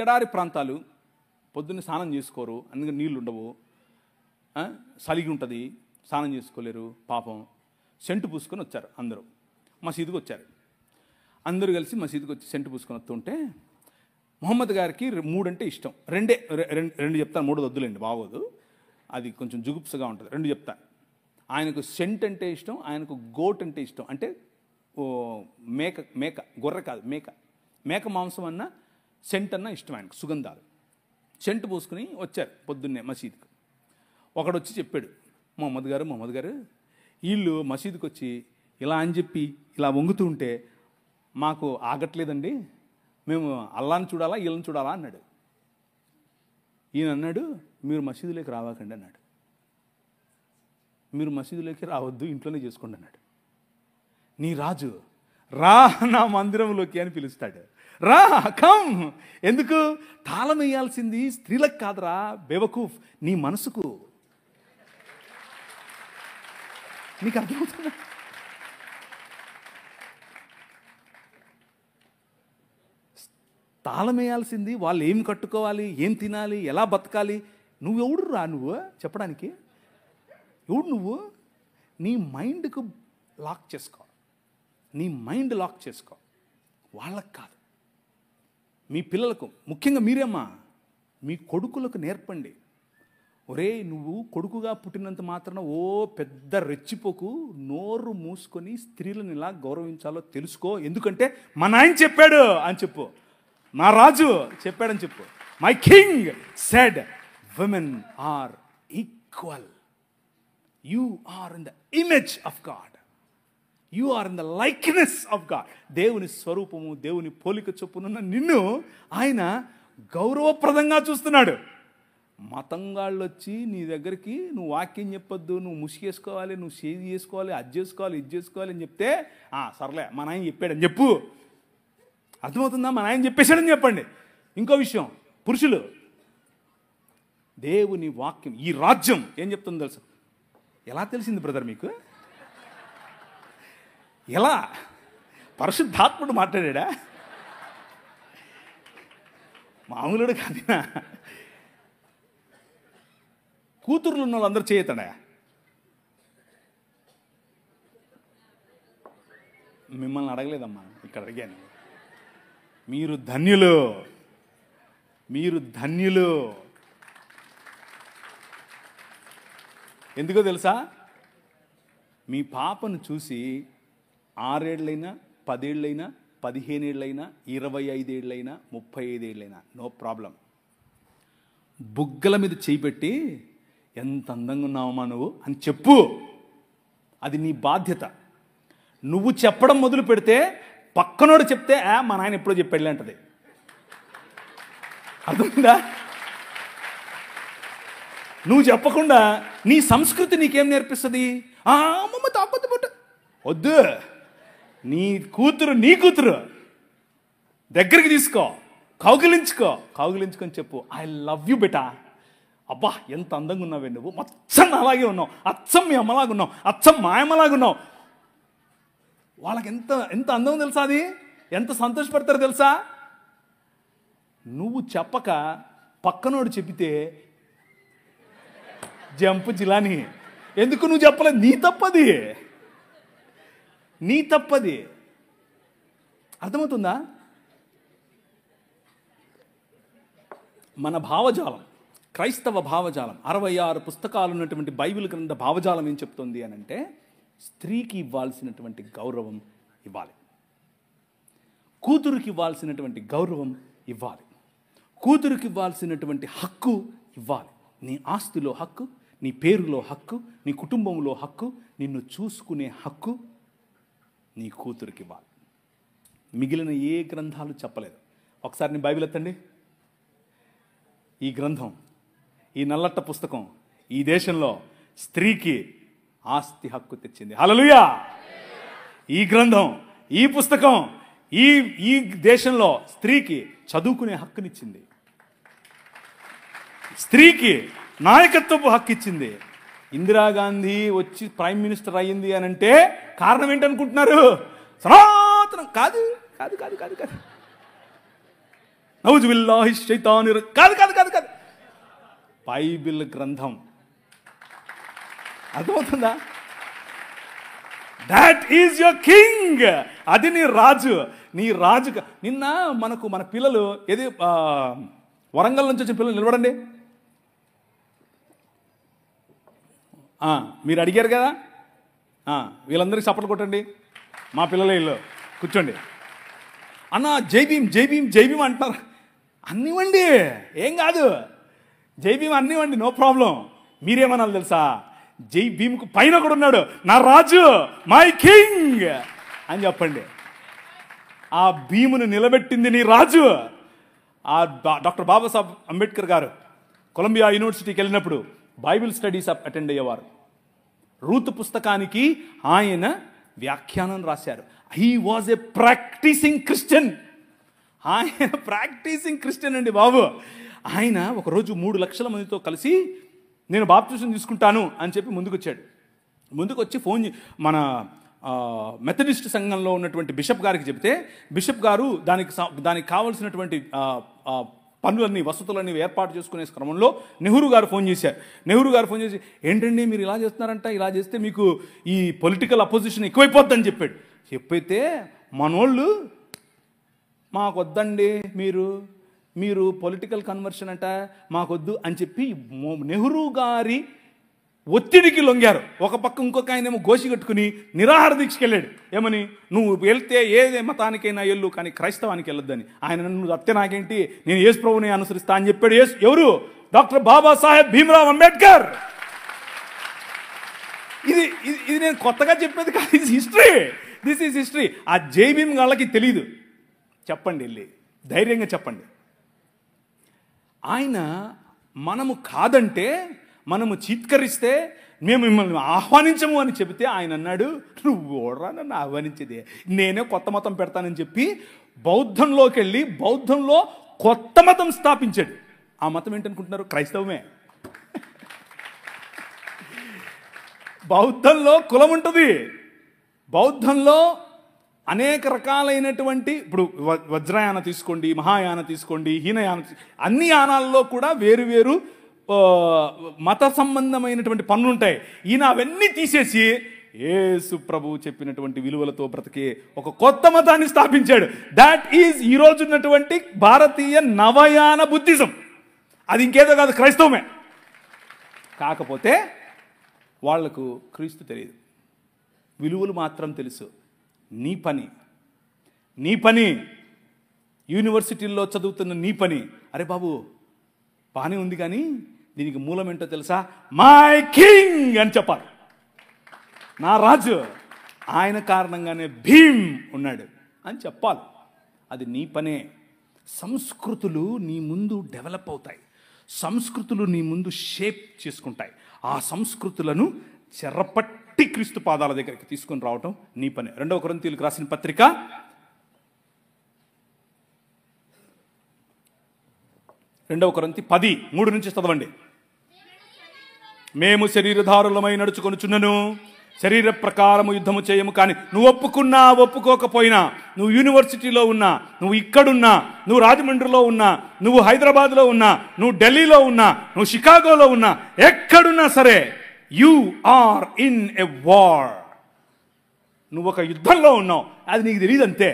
ఎడారి ప్రాంతాలు, పొద్దున్న స్నానం చేసుకోరు, అందుకని నీళ్ళు ఉండవు, సలిగి ఉంటుంది, స్నానం చేసుకోలేరు పాపం. సెంటు పూసుకొని వచ్చారు అందరూ, మసీదుకి వచ్చారు. అందరూ కలిసి మసీదుకి వచ్చి సెంటు పూసుకొని వస్తుంటే, మొహమ్మద్ గారికి 3 అంటే ఇష్టం. రెండు చెప్తాను, 3 వద్దులేండి బాగోదు, అది కొంచెం జుగుప్సగా ఉంటుంది. 2 చెప్తాను. ఆయనకు సెంట్ అంటే ఇష్టం, ఆయనకు గోట్ అంటే ఇష్టం. అంటే మేక గొర్రె కాదు, మేక మాంసం అన్న సెంట్ అన్న ఇష్టం ఆయనకు, సుగంధాలు. సెంటు పూసుకుని వచ్చారు పొద్దున్నే మసీదుకు. ఒకడు వచ్చి చెప్పాడు, మొహమ్మద్ గారు వీళ్ళు మసీదుకి వచ్చి ఇలా అని చెప్పి ఇలా వంగుతూ ఉంటే మాకు ఆగట్లేదండి, మేము అల్లాని చూడాలా వీళ్ళని చూడాలా అన్నాడు. ఈయన అన్నాడు, మీరు మసీదులోకి రావాకండి అన్నాడు. మీరు మసీదులోకి రావద్దు, ఇంట్లోనే చేసుకోండి అన్నాడు. నీ రాజు రా నా మందిరంలోకి అని పిలుస్తాడు. రా, కమ్. ఎందుకు? తాళం వేయాల్సింది స్త్రీలకు కాదురా బేవకూఫ్, నీ మనసుకు. నీకు అర్థమవుతుందా? తాళం వేయాల్సింది వాళ్ళు ఏం కట్టుకోవాలి, ఏం తినాలి, ఎలా బతకాలి. నువ్వెవడు రా నువ్వు చెప్పడానికి? ఎవడు నువ్వు? నీ మైండ్కు లాక్ చేసుకో, నీ మైండ్ లాక్ చేసుకో. వాళ్ళకు కాదు, మీ పిల్లలకు, ముఖ్యంగా మీరేమ్మా మీ కొడుకులకు నేర్పండి. ఒరే, నువ్వు కొడుకుగా పుట్టినంత మాత్రాన పెద్ద రెచ్చిపోకు, నోరు మూసుకొని స్త్రీలను ఇలా గౌరవించాలో తెలుసుకో. ఎందుకంటే మా నాయన చెప్పాడు అని చెప్పు, నా రాజు చెప్పాడని చెప్పు. My king said women are equal. You are in the image of God, you are in the likeness of God. దేవుని స్వరూపము, దేవుని పోలిక చొప్పునున్న నిన్ను ఆయన గౌరవప్రదంగా చూస్తున్నాడు. మతంగాళ్ళు వచ్చి నీ దగ్గరికి నువ్వు వాక్యం చెప్పొద్దు, నువ్వు ముసిగేసుకోవాలి, నువ్వు చేది చేసుకోవాలి, అది చేసుకోవాలి, ఇది చేసుకోవాలి అని చెప్తే సర్లే మా నాయన చెప్పాడని చెప్పు. అర్థమవుతుందా? మా నాయన చెప్పేశాడని చెప్పండి. ఇంకో విషయం, పురుషులు, దేవుని వాక్యం, ఈ రాజ్యం ఏం చెప్తుందో తెలుసు. ఎలా తెలిసింది బ్రదర్ మీకు? ఎలా? పరిశుద్ధాత్ముడు మాట్లాడా? మామూలుడు కాదునా? కూతుర్లు ఉన్న వాళ్ళందరూ చేయతాడా? మిమ్మల్ని అడగలేదమ్మా, ఇక్కడ అడిగాను. మీరు ధన్యులు, మీరు ధన్యులు. ఎందుకో తెలుసా? మీ పాపను చూసి 6 ఏళ్ళైనా 10 ఏళ్ళైనా 15 ఏళ్ళైనా 25 ఏళ్ళైనా 35 ఏళ్ళైనా నో ప్రాబ్లం, బుగ్గల మీద చేయిపెట్టి ఎంత అందంగా ఉన్నావమ్మా నువ్వు అని చెప్పు. అది నీ బాధ్యత. నువ్వు చెప్పడం మొదలు పెడితే పక్కనోడు చెప్తే మా నాయన ఎప్పుడో చెప్పాడులే అంటది. అర్థమైందా? నువ్వు చెప్పకుండా నీ సంస్కృతి నీకేం నేర్పిస్తుంది? అమ్మమ్మ తాపొద్దు పట్టు వద్దు, నీ కూతురు దగ్గరికి తీసుకో, కౌగిలించుకొని చెప్పు, ఐ లవ్ యూ బెటా. అబ్బా ఎంత అందంగా ఉన్నావే నువ్వు, మొత్తం అలాగే ఉన్నావు, అచ్చం మీ అమ్మలాగా ఉన్నావు, అచ్చం మా అమ్మలాగా ఉన్నావు. వాళ్ళకి ఎంత అందం తెలుసా? అది ఎంత సంతోషపడతారో తెలుసా? నువ్వు చెప్పక పక్కనోడు చెప్పితే జంపు జిలాని. ఎందుకు నువ్వు చెప్పలేదు? నీ తప్పది. అర్థమవుతుందా? మన భావజాలం, క్రైస్తవ భావజాలం, 66 పుస్తకాలు ఉన్నటువంటి బైబిల్ గ్రంథ భావజాలం ఏం చెప్తుంది అని అంటే, స్త్రీకి ఇవ్వాల్సినటువంటి గౌరవం ఇవ్వాలి, కూతురికి ఇవ్వాల్సినటువంటి గౌరవం ఇవ్వాలి, కూతురికి ఇవ్వాల్సినటువంటి హక్కు ఇవ్వాలి. నీ ఆస్తిలో హక్కు, నీ పేరులో హక్కు, నీ కుటుంబంలో హక్కు, నిన్ను చూసుకునే హక్కు నీ కూతురికి ఇవ్వాలి. మిగిలిన ఏ గ్రంథాలు చెప్పలేదు. ఒకసారి నీ బైబిల్ ఎత్తండి. ఈ గ్రంథం, ఈ నల్లట్ట పుస్తకం ఈ దేశంలో స్త్రీకి ఆస్తి హక్కు తెచ్చింది. హల్లెలూయా! ఈ గ్రంథం, ఈ పుస్తకం ఈ దేశంలో స్త్రీకి చదువుకునే హక్కునిచ్చింది, స్త్రీకి నాయకత్వపు హక్కు ఇచ్చింది. ఇందిరాగాంధీ వచ్చి ప్రైమ్ మినిస్టర్ అయ్యింది అని అంటే కారణం ఏంటనుకుంటున్నారు? సనాతనం కాదు. నౌజుబిల్లాహి శైతానిర్ కాదు. బైబిల్ గ్రంథం. అర్థమవుతుందా? That is your king. అది నీ రాజు. నిన్న మన పిల్లలు ఏది వరంగల్ నుంచి వచ్చిన పిల్లలు నిలబడండి. మీరు అడిగారు కదా, వీళ్ళందరికీ చప్పట్లు కొట్టండి. మా పిల్లలే ఇల్లు కూర్చోండి. అన్న జై భీమ్ అంటున్నారు. అన్నివ్వండి, ఏం కాదు. జై భీమ్ అన్నివ్వండి, నో ప్రాబ్లం. మీరేమనాలి తెలుసా? జై భీమ్కు పైన కూడా ఉన్నాడు నా రాజు, మై కింగ్ అని చెప్పండి. ఆ భీమును నిలబెట్టింది నీ రాజు. డాక్టర్ బాబాసాహెబ్ అంబేద్కర్ గారు కొలంబియా యూనివర్సిటీకి వెళ్ళినప్పుడు బైబిల్ స్టడీస్ అటెండ్ అయ్యేవారు. రూత్ పుస్తకానికి ఆయన వ్యాఖ్యానం రాశారు. He was a practising Christian. ఆయన ప్రాక్టీసింగ్ క్రిస్టియన్ అండి బాబు. ఆయన ఒకరోజు 3 లక్షల మందితో కలిసి నేను బాప్టిజం తీసుకుంటాను అని చెప్పి ముందుకు వచ్చి ఫోన్ మన మెథడిస్ట్ సంఘంలో ఉన్నటువంటి బిషప్ గారికి చెప్తే, బిషప్ గారు దానికి కావలసినటువంటి పనులన్నీ, వసతులన్నీ ఏర్పాటు చేసుకునే క్రమంలో నెహ్రూ గారు ఫోన్ చేసి, ఏంటండి మీరు ఇలా చేస్తున్నారంట, ఇలా చేస్తే మీకు ఈ పొలిటికల్ అపోజిషన్ ఎక్కువైపోద్దని చెప్పైతే మనోళ్ళు మాకొద్దండి, మీరు పొలిటికల్ కన్వర్షన్ అంట మాకొద్దు అని చెప్పి నెహ్రూ గారి ఒత్తిడికి లొంగారు. ఒక పక్క ఇంకొక ఆయనేమో గోషి కట్టుకుని నిరాహార దీక్షకి వెళ్ళాడు. ఏమని? నువ్వు వెళ్తే ఏ మతానికైనా వెళ్ళు, కానీ క్రైస్తవానికి వెళ్ళొద్దని. ఆయన నన్ను అత్తే నాకేంటి, నేను యేసు ప్రభువుని అనుసరిస్తా అని చెప్పాడు. ఎవరు? డాక్టర్ బాబాసాహెబ్ భీమ్రావ్ అంబేద్కర్. ఇది నేను కొత్తగా చెప్పేది కాదు, దిస్ ఈజ్ హిస్టరీ. ఆ జై భీమ్ వాళ్ళకి తెలియదు. చెప్పండి, వెళ్ళి ధైర్యంగా చెప్పండి. ఆయన మనము కాదంటే, మనము చీత్కరిస్తే మేము మిమ్మల్ని ఆహ్వానించము అని చెబితే ఆయన అన్నాడు, నువ్వు ఓడరా నన్ను ఆహ్వానించేది, నేనే కొత్త మతం పెడతానని చెప్పి బౌద్ధంలోకి వెళ్ళి బౌద్ధంలో కొత్త మతం స్థాపించాడు. ఆ మతం ఏంటనుకుంటున్నారు? క్రైస్తవమే. బౌద్ధంలో కులం ఉంటుంది. బౌద్ధంలో అనేక రకాలైనటువంటి, ఇప్పుడు వజ్రయాన తీసుకోండి, మహాయాన తీసుకోండి, హీనయాన, అన్ని యానాల్లో కూడా వేరు మత సంబంధమైనటువంటి పనులు ఉంటాయి. ఈయన అవన్నీ తీసేసి యేసు ప్రభు చెప్పినటువంటి విలువలతో బ్రతికే ఒక కొత్త మతాన్ని స్థాపించాడు. దాట్ ఈజ్ ఈ రోజు ఉన్నటువంటి భారతీయ నవయాన బుద్ధిజం. అది ఇంకేదో కాదు, క్రైస్తవమే. కాకపోతే వాళ్లకు క్రీస్తు తెలియదు, విలువలు మాత్రం తెలుసు. నీ పని యూనివర్సిటీల్లో చదువుతున్న నీ పని, అరే బాబు బాగానే ఉంది కానీ దీనికి మూలం ఏంటో తెలుసా? మై కింగ్ అని చెప్పాలి. నా రాజు. ఆయన కారణంగానే భీమ్ ఉన్నాడు. అని చెప్పాలి. అది నీ పనే. సంస్కృతులు నీ ముందు డెవలప్ అవుతాయి, సంస్కృతులు నీ ముందు షేప్ చేసుకుంటాయి. ఆ సంస్కృతులను చెరపట్టి క్రీస్తు పాదాల దగ్గరికి తీసుకొని రావటం నీ పనే. 2 కొరింథీయులకు రాసిన పత్రిక 2 కొరింథీ 10:3 నుంచి చదవండి. మేము శరీరధారులమై నడుచుకొనుచున్నను, శరీర ప్రకారము యుద్ధము చేయము. కానీ నువ్వు ఒప్పుకున్నా ఒప్పుకోకపోయినా, నువ్వు యూనివర్సిటీలో ఉన్నా, నువ్వు ఇక్కడున్నా, నువ్వు రాజమండ్రిలో ఉన్నా, నువ్వు హైదరాబాద్లో ఉన్నా, నువ్వు ఢిల్లీలో ఉన్నా, నువ్వు షికాగోలో ఉన్నా, ఎక్కడున్నా సరే, you are in a war. నువ్వు ఒక యుద్ధంలో ఉన్నావు, అది నీకు తెలియదు అంతే.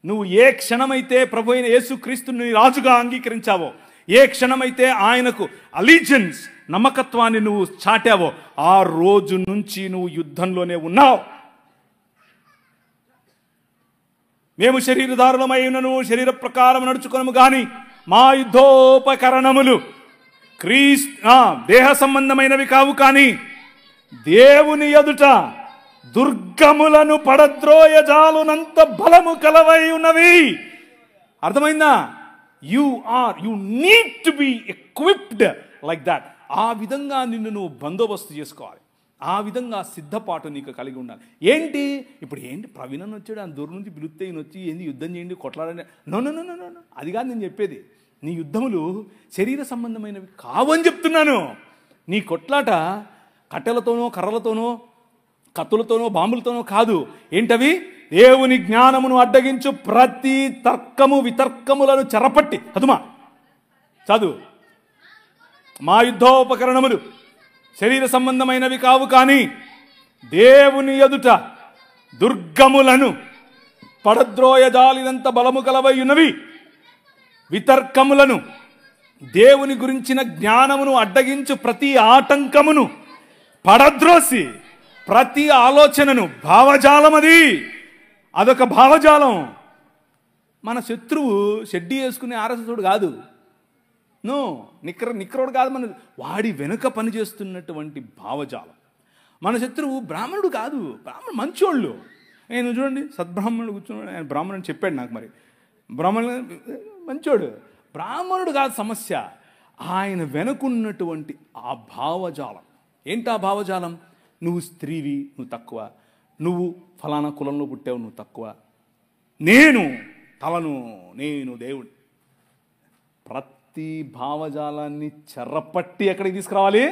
నువ్వు ఏ క్షణమైతే ప్రభు అయిన యేసుక్రీస్తుని రాజుగా అంగీకరించావో, ఏ క్షణమైతే ఆయనకు అలీజియన్స్ నమ్మకత్వాన్ని నువ్వు చాటావో, ఆ రోజు నుంచి నువ్వు యుద్ధంలోనే ఉన్నావు. మేము శరీరధారులమై ఉన్నను, శరీర ప్రకారం నడుచుకొనము గాని మా యుద్ధోపకరణములు దేహ సంబంధమైనవి కావు, కానీ దేవుని ఎదుట దుర్గములను పడద్రోయజాలునంత బలము కలవై ఉన్నవి. అర్థమైందా? You need to be equipped like that. ఆ విధంగా నిన్ను నువ్వు బందోబస్తు చేసుకోవాలి, ఆ విధంగా సిద్ధపాటు నీకు కలిగి ఉండాలి. ఏంటి ఇప్పుడు ప్రవీణ్ అని వచ్చాడు, ఆ దూరం నుంచి పిలుస్తే ఈయన వచ్చి ఏంది యుద్ధం చేయండి కొట్లాడండి, no no no no no, అది కాదు నేను చెప్పేది. నీ యుద్ధములు శరీర సంబంధమైనవి కావని చెప్తున్నాను. నీ కొట్లాట కట్టెలతోనో కర్రలతోనో కత్తులతోనో బాంబులతోనో కాదు. ఏంటవి? దేవుని జ్ఞానమును అడ్డగించు ప్రతి తర్కము వితర్కములను చెరపట్టి, చదుమా చదువు. మా యుద్ధోపకరణములు శరీర సంబంధమైనవి కావు, కానీ దేవుని ఎదుట దుర్గములను పడద్రోయజాలినంత బలము కలవై ఉన్నవి. వితర్కములను, దేవుని గురించిన జ్ఞానమును అడ్డగించు ప్రతి ఆటంకమును పడద్రోసి, ప్రతి ఆలోచనను, భావజాలం అదొక భావజాలం. మన శత్రువు షెడ్డీ వేసుకునే ఆర్ఎస్ఎస్డు కాదు, నో నిక్కరోడు కాదు, మన వాడి వెనుక పనిచేస్తున్నటువంటి భావజాలం. మన శత్రువు బ్రాహ్మణుడు కాదు, బ్రాహ్మణుడు మంచోళ్ళు. నేను చూడండి, సద్బ్రాహ్మణుడు కూర్చున్నాడు, ఆయన బ్రాహ్మణుడు చెప్పాడు నాకు. మరి బ్రాహ్మణుడు మంచోడు, బ్రాహ్మణుడు కాదు సమస్య, ఆయన వెనుకున్నటువంటి ఆ భావజాలం. ఏంటి ఆ భావజాలం? నువ్వు స్త్రీవి, నువ్వు తక్కువ, నువ్వు ఫలానా కులంలో పుట్టావు, నువ్వు తక్కువ, నేను తలను, నేను దేవుడు. ప్రతి భావజాలాన్ని చెరపట్టి ఎక్కడికి తీసుకురావాలి?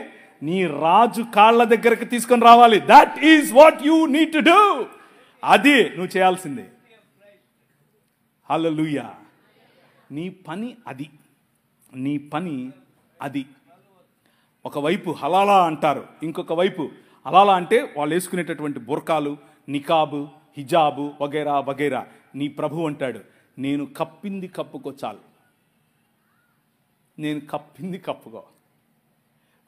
నీ రాజు కాళ్ళ దగ్గరికి తీసుకొని రావాలి. That is what you need to do. అది నువ్వు చేయాల్సిందే. హల్లెలూయా. నీ పని అది, నీ పని అది. ఒకవైపు హలాలా అంటారు, ఇంకొక వైపు హలాలా అంటే వాళ్ళు వేసుకునేటటువంటి బుర్కాలు, నికాబు, హిజాబు వగైరా వగైరా. నీ ప్రభు అంటాడు, నేను కప్పింది కప్పుకో చాలు, నేను కప్పింది కప్పుకో.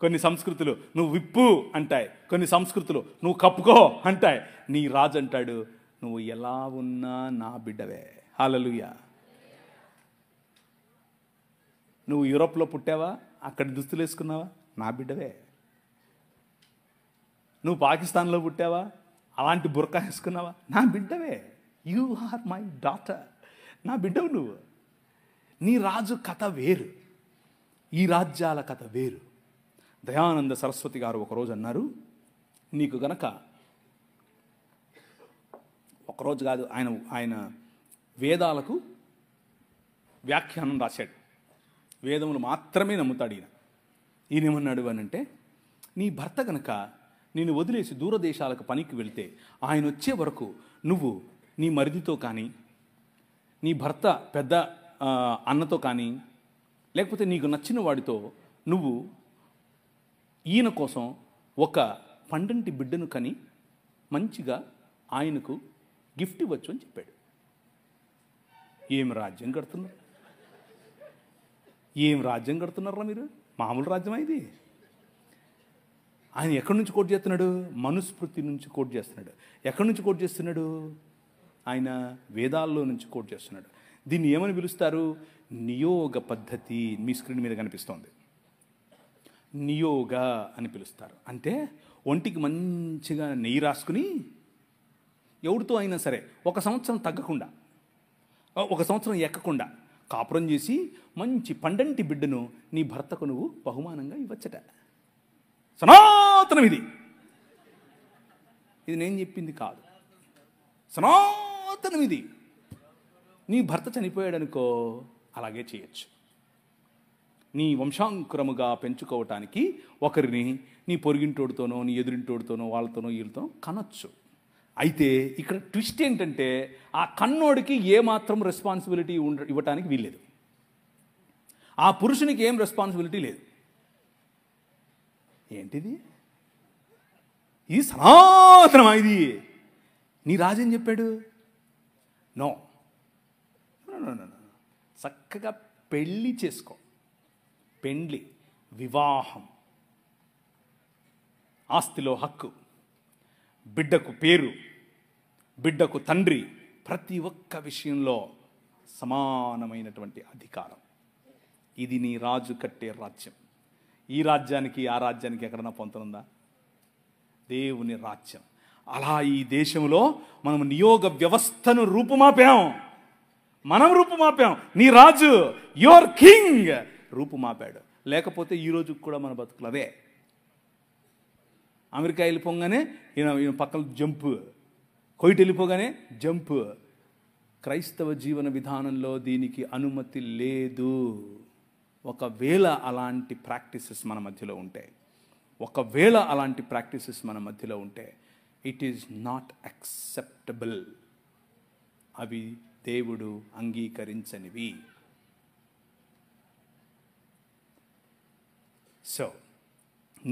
కొన్ని సంస్కృతులు నువ్వు విప్పు అంటాయి, కొన్ని సంస్కృతులు నువ్వు కప్పుకో అంటాయి. నీ రాజు అంటాడు, నువ్వు ఎలా ఉన్నా నా బిడ్డవే. హల్లెలూయా. నువ్వు యూరోప్లో పుట్టావా, అక్కడ దుస్తులు వేసుకున్నావా, నా బిడ్డవే. నువ్వు పాకిస్తాన్లో పుట్టావా, అలాంటి బుర్కా వేసుకున్నావా, నా బిడ్డవే. యు ఆర్ మై డాటర్, నా బిడ్డవు నువ్వు. నీ రాజు కథ వేరు, ఈ రాజ్యాల కథ వేరు. దయానంద సరస్వతి గారు ఒకరోజు అన్నారు, నీకు గనక ఒకరోజు కాదు, ఆయన వేదాలకు వ్యాఖ్యానం రాశాడు. వేదములు మాత్రమే నమ్ముతాడు ఈయన ఏమన్నాడు అని అంటే, నీ భర్త గనక నేను వదిలేసి దూరదేశాలకు పనికి వెళ్తే ఆయన వచ్చే వరకు నువ్వు నీ మరిదితో కానీ, నీ భర్త పెద్ద అన్నతో కానీ, లేకపోతే నీకు నచ్చిన వాడితో నువ్వు ఈయన కోసం ఒక పండంటి బిడ్డను కని మంచిగా ఆయనకు గిఫ్ట్ ఇవ్వచ్చు అని చెప్పాడు. ఏం రాజ్యం కడుతున్నారు, ఏం రాజ్యం కడుతున్నారా మీరు? మామూలు రాజ్యమా ఇది? ఆయన ఎక్కడి నుంచి కోట్ చేస్తున్నాడు? మనుస్మృతి నుంచి కోట్ చేస్తున్నాడు. ఎక్కడి నుంచి కోట్ చేస్తున్నాడు? ఆయన వేదాల్లో నుంచి కోట్ చేస్తున్నాడు. దీన్ని ఏమని పిలుస్తారు? నియోగ పద్ధతి. మీ స్క్రీన్ మీద కనిపిస్తోంది, నియోగ అని పిలుస్తారు. అంటే ఒంటికి మంచిగా నెయ్యి రాసుకుని ఎవరితో అయినా సరే 1 సంవత్సరం తగ్గకుండా, 1 సంవత్సరం ఎక్కకుండా కాపురం చేసి మంచి పండంటి బిడ్డను నీ భర్తకు నువ్వు బహుమానంగా ఇవ్వచ్చట. సనాతనం ఇది. ఇది నేను చెప్పింది కాదు, సనాతనం ఇది. నీ భర్త చనిపోయాడనుకో, అలాగే చేయొచ్చు. నీ వంశాంకురముగా పెంచుకోవటానికి ఒకరిని నీ పొరుగింటోడితోనో నీ ఎదురింటోడితోనో వాళ్ళతోనో వీళ్ళతోనో కనొచ్చు. అయితే ఇక్కడ ట్విస్ట్ ఏంటంటే ఆ కన్నోడికి ఏమాత్రం రెస్పాన్సిబిలిటీ ఇవ్వటానికి వీల్లేదు. ఆ పురుషునికి ఏం రెస్పాన్సిబిలిటీ లేదు. ఏంటిది? ఇది సనాతనమా? ఇది నీ రాజేం చెప్పాడు? నో, చక్కగా పెళ్ళి చేసుకో. పెండ్లి, వివాహం, ఆస్తిలో హక్కు, బిడ్డకు పేరు, బిడ్డకు తండ్రి, ప్రతి ఒక్క విషయంలో సమానమైనటువంటి అధికారం. ఇది నీ రాజు కట్టే రాజ్యం. ఈ రాజ్యానికి ఆ రాజ్యానికి ఎక్కడన్నా పొంతనుందా? దేవుని రాజ్యం. అలా ఈ దేశంలో మనం నియోగ వ్యవస్థను రూపుమాపాం. మనం రూపుమాపాం. నీ రాజు, యువర్ కింగ్ రూపుమాపాడు. లేకపోతే ఈ రోజు కూడా మన బతుకులు అవే. అమెరికా వెళ్ళిపోగానే ఈయన పక్కన జంపు, కొయిట్ వెళ్ళిపోగానే జంపు. క్రైస్తవ జీవన విధానంలో దీనికి అనుమతి లేదు. ఒకవేళ అలాంటి ప్రాక్టీసెస్ మన మధ్యలో ఉంటే, ఇట్ ఈజ్ నాట్ యాక్సెప్టబుల్. అవి దేవుడు అంగీకరించనివి. సో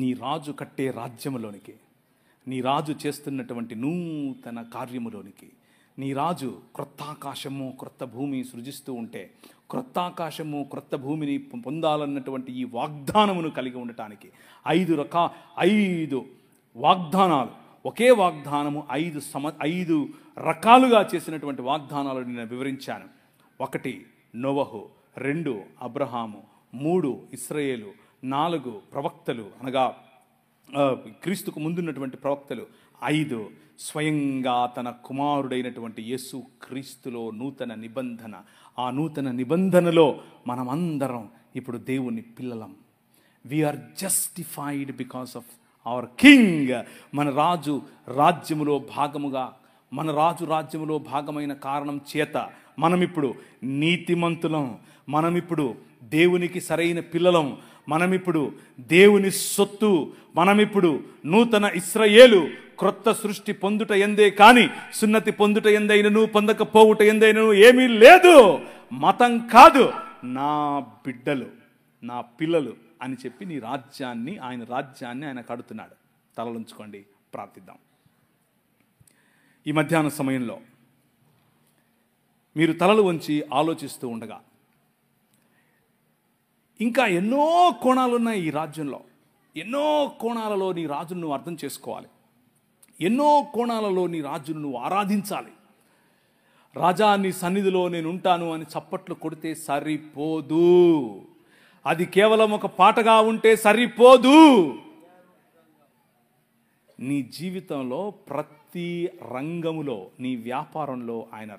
నీ రాజు కట్టే రాజ్యములోనికి, నీ రాజు చేస్తున్నటువంటి నూతన కార్యములోనికి, నీ రాజు క్రొత్త ఆకాశము క్రొత్త భూమి సృజిస్తూ ఉంటే, క్రొత్త ఆకాశము క్రొత్త భూమిని పొందాలన్నటువంటి ఈ వాగ్దానమును కలిగి ఉండటానికి 5 వాగ్దానాలు, ఒకే వాగ్దానము 5 రకాలుగా చేసినటువంటి వాగ్దానాలను నేను వివరించాను. 1 నోవహు, 2 అబ్రహాము, 3 ఇశ్రాయేలు, 4 ప్రవక్తలు అనగా క్రీస్తుకు ముందున్నటువంటి ప్రవక్తలు, 5 స్వయంగా తన కుమారుడైనటువంటి యేసు క్రీస్తులో నూతన నిబంధన. ఆ నూతన నిబంధనలో మనమందరం ఇప్పుడు దేవుని పిల్లలం. We are justified because of our king. మన రాజు రాజ్యములో భాగమైన కారణం చేత మనమిప్పుడు నీతిమంతులం. మనమిప్పుడు దేవునికి సరైన పిల్లలం. మనమిప్పుడు దేవుని సొత్తు. మనమిప్పుడు నూతన ఇశ్రాయేలు, క్రొత్త సృష్టి పొందుట ఎందే కానీ సున్నతి పొందుట ఎందైనను పొందకపోవుట ఎందైనను ఏమీ లేదు. మతం కాదు, నా బిడ్డలు, నా పిల్లలు అని చెప్పి నీ రాజ్యాన్ని, ఆయన రాజ్యాన్ని ఆయన కడుతున్నాడు. తలలుంచుకోండి, ప్రార్థిద్దాం. ఈ మధ్యాహ్న సమయంలో మీరు తలలు వంచి ఆలోచిస్తూ ఉండగా, ఇంకా ఎన్నో కోణాలు ఉన్నాయి ఈ రాజ్యంలో. ఎన్నో కోణాలలో నీ రాజును నువ్వు అర్థం చేసుకోవాలి. ఎన్నో కోణాలలో నీ రాజును నువ్వు ఆరాధించాలి. రాజా, నీ సన్నిధిలో నేను ఉంటాను అని చప్పట్లు కొడితే సరిపోదు. అది కేవలం ఒక పాటగా ఉంటే సరిపోదు. నీ జీవితంలో ప్రతి రంగములో, నీ వ్యాపారంలో ఆయన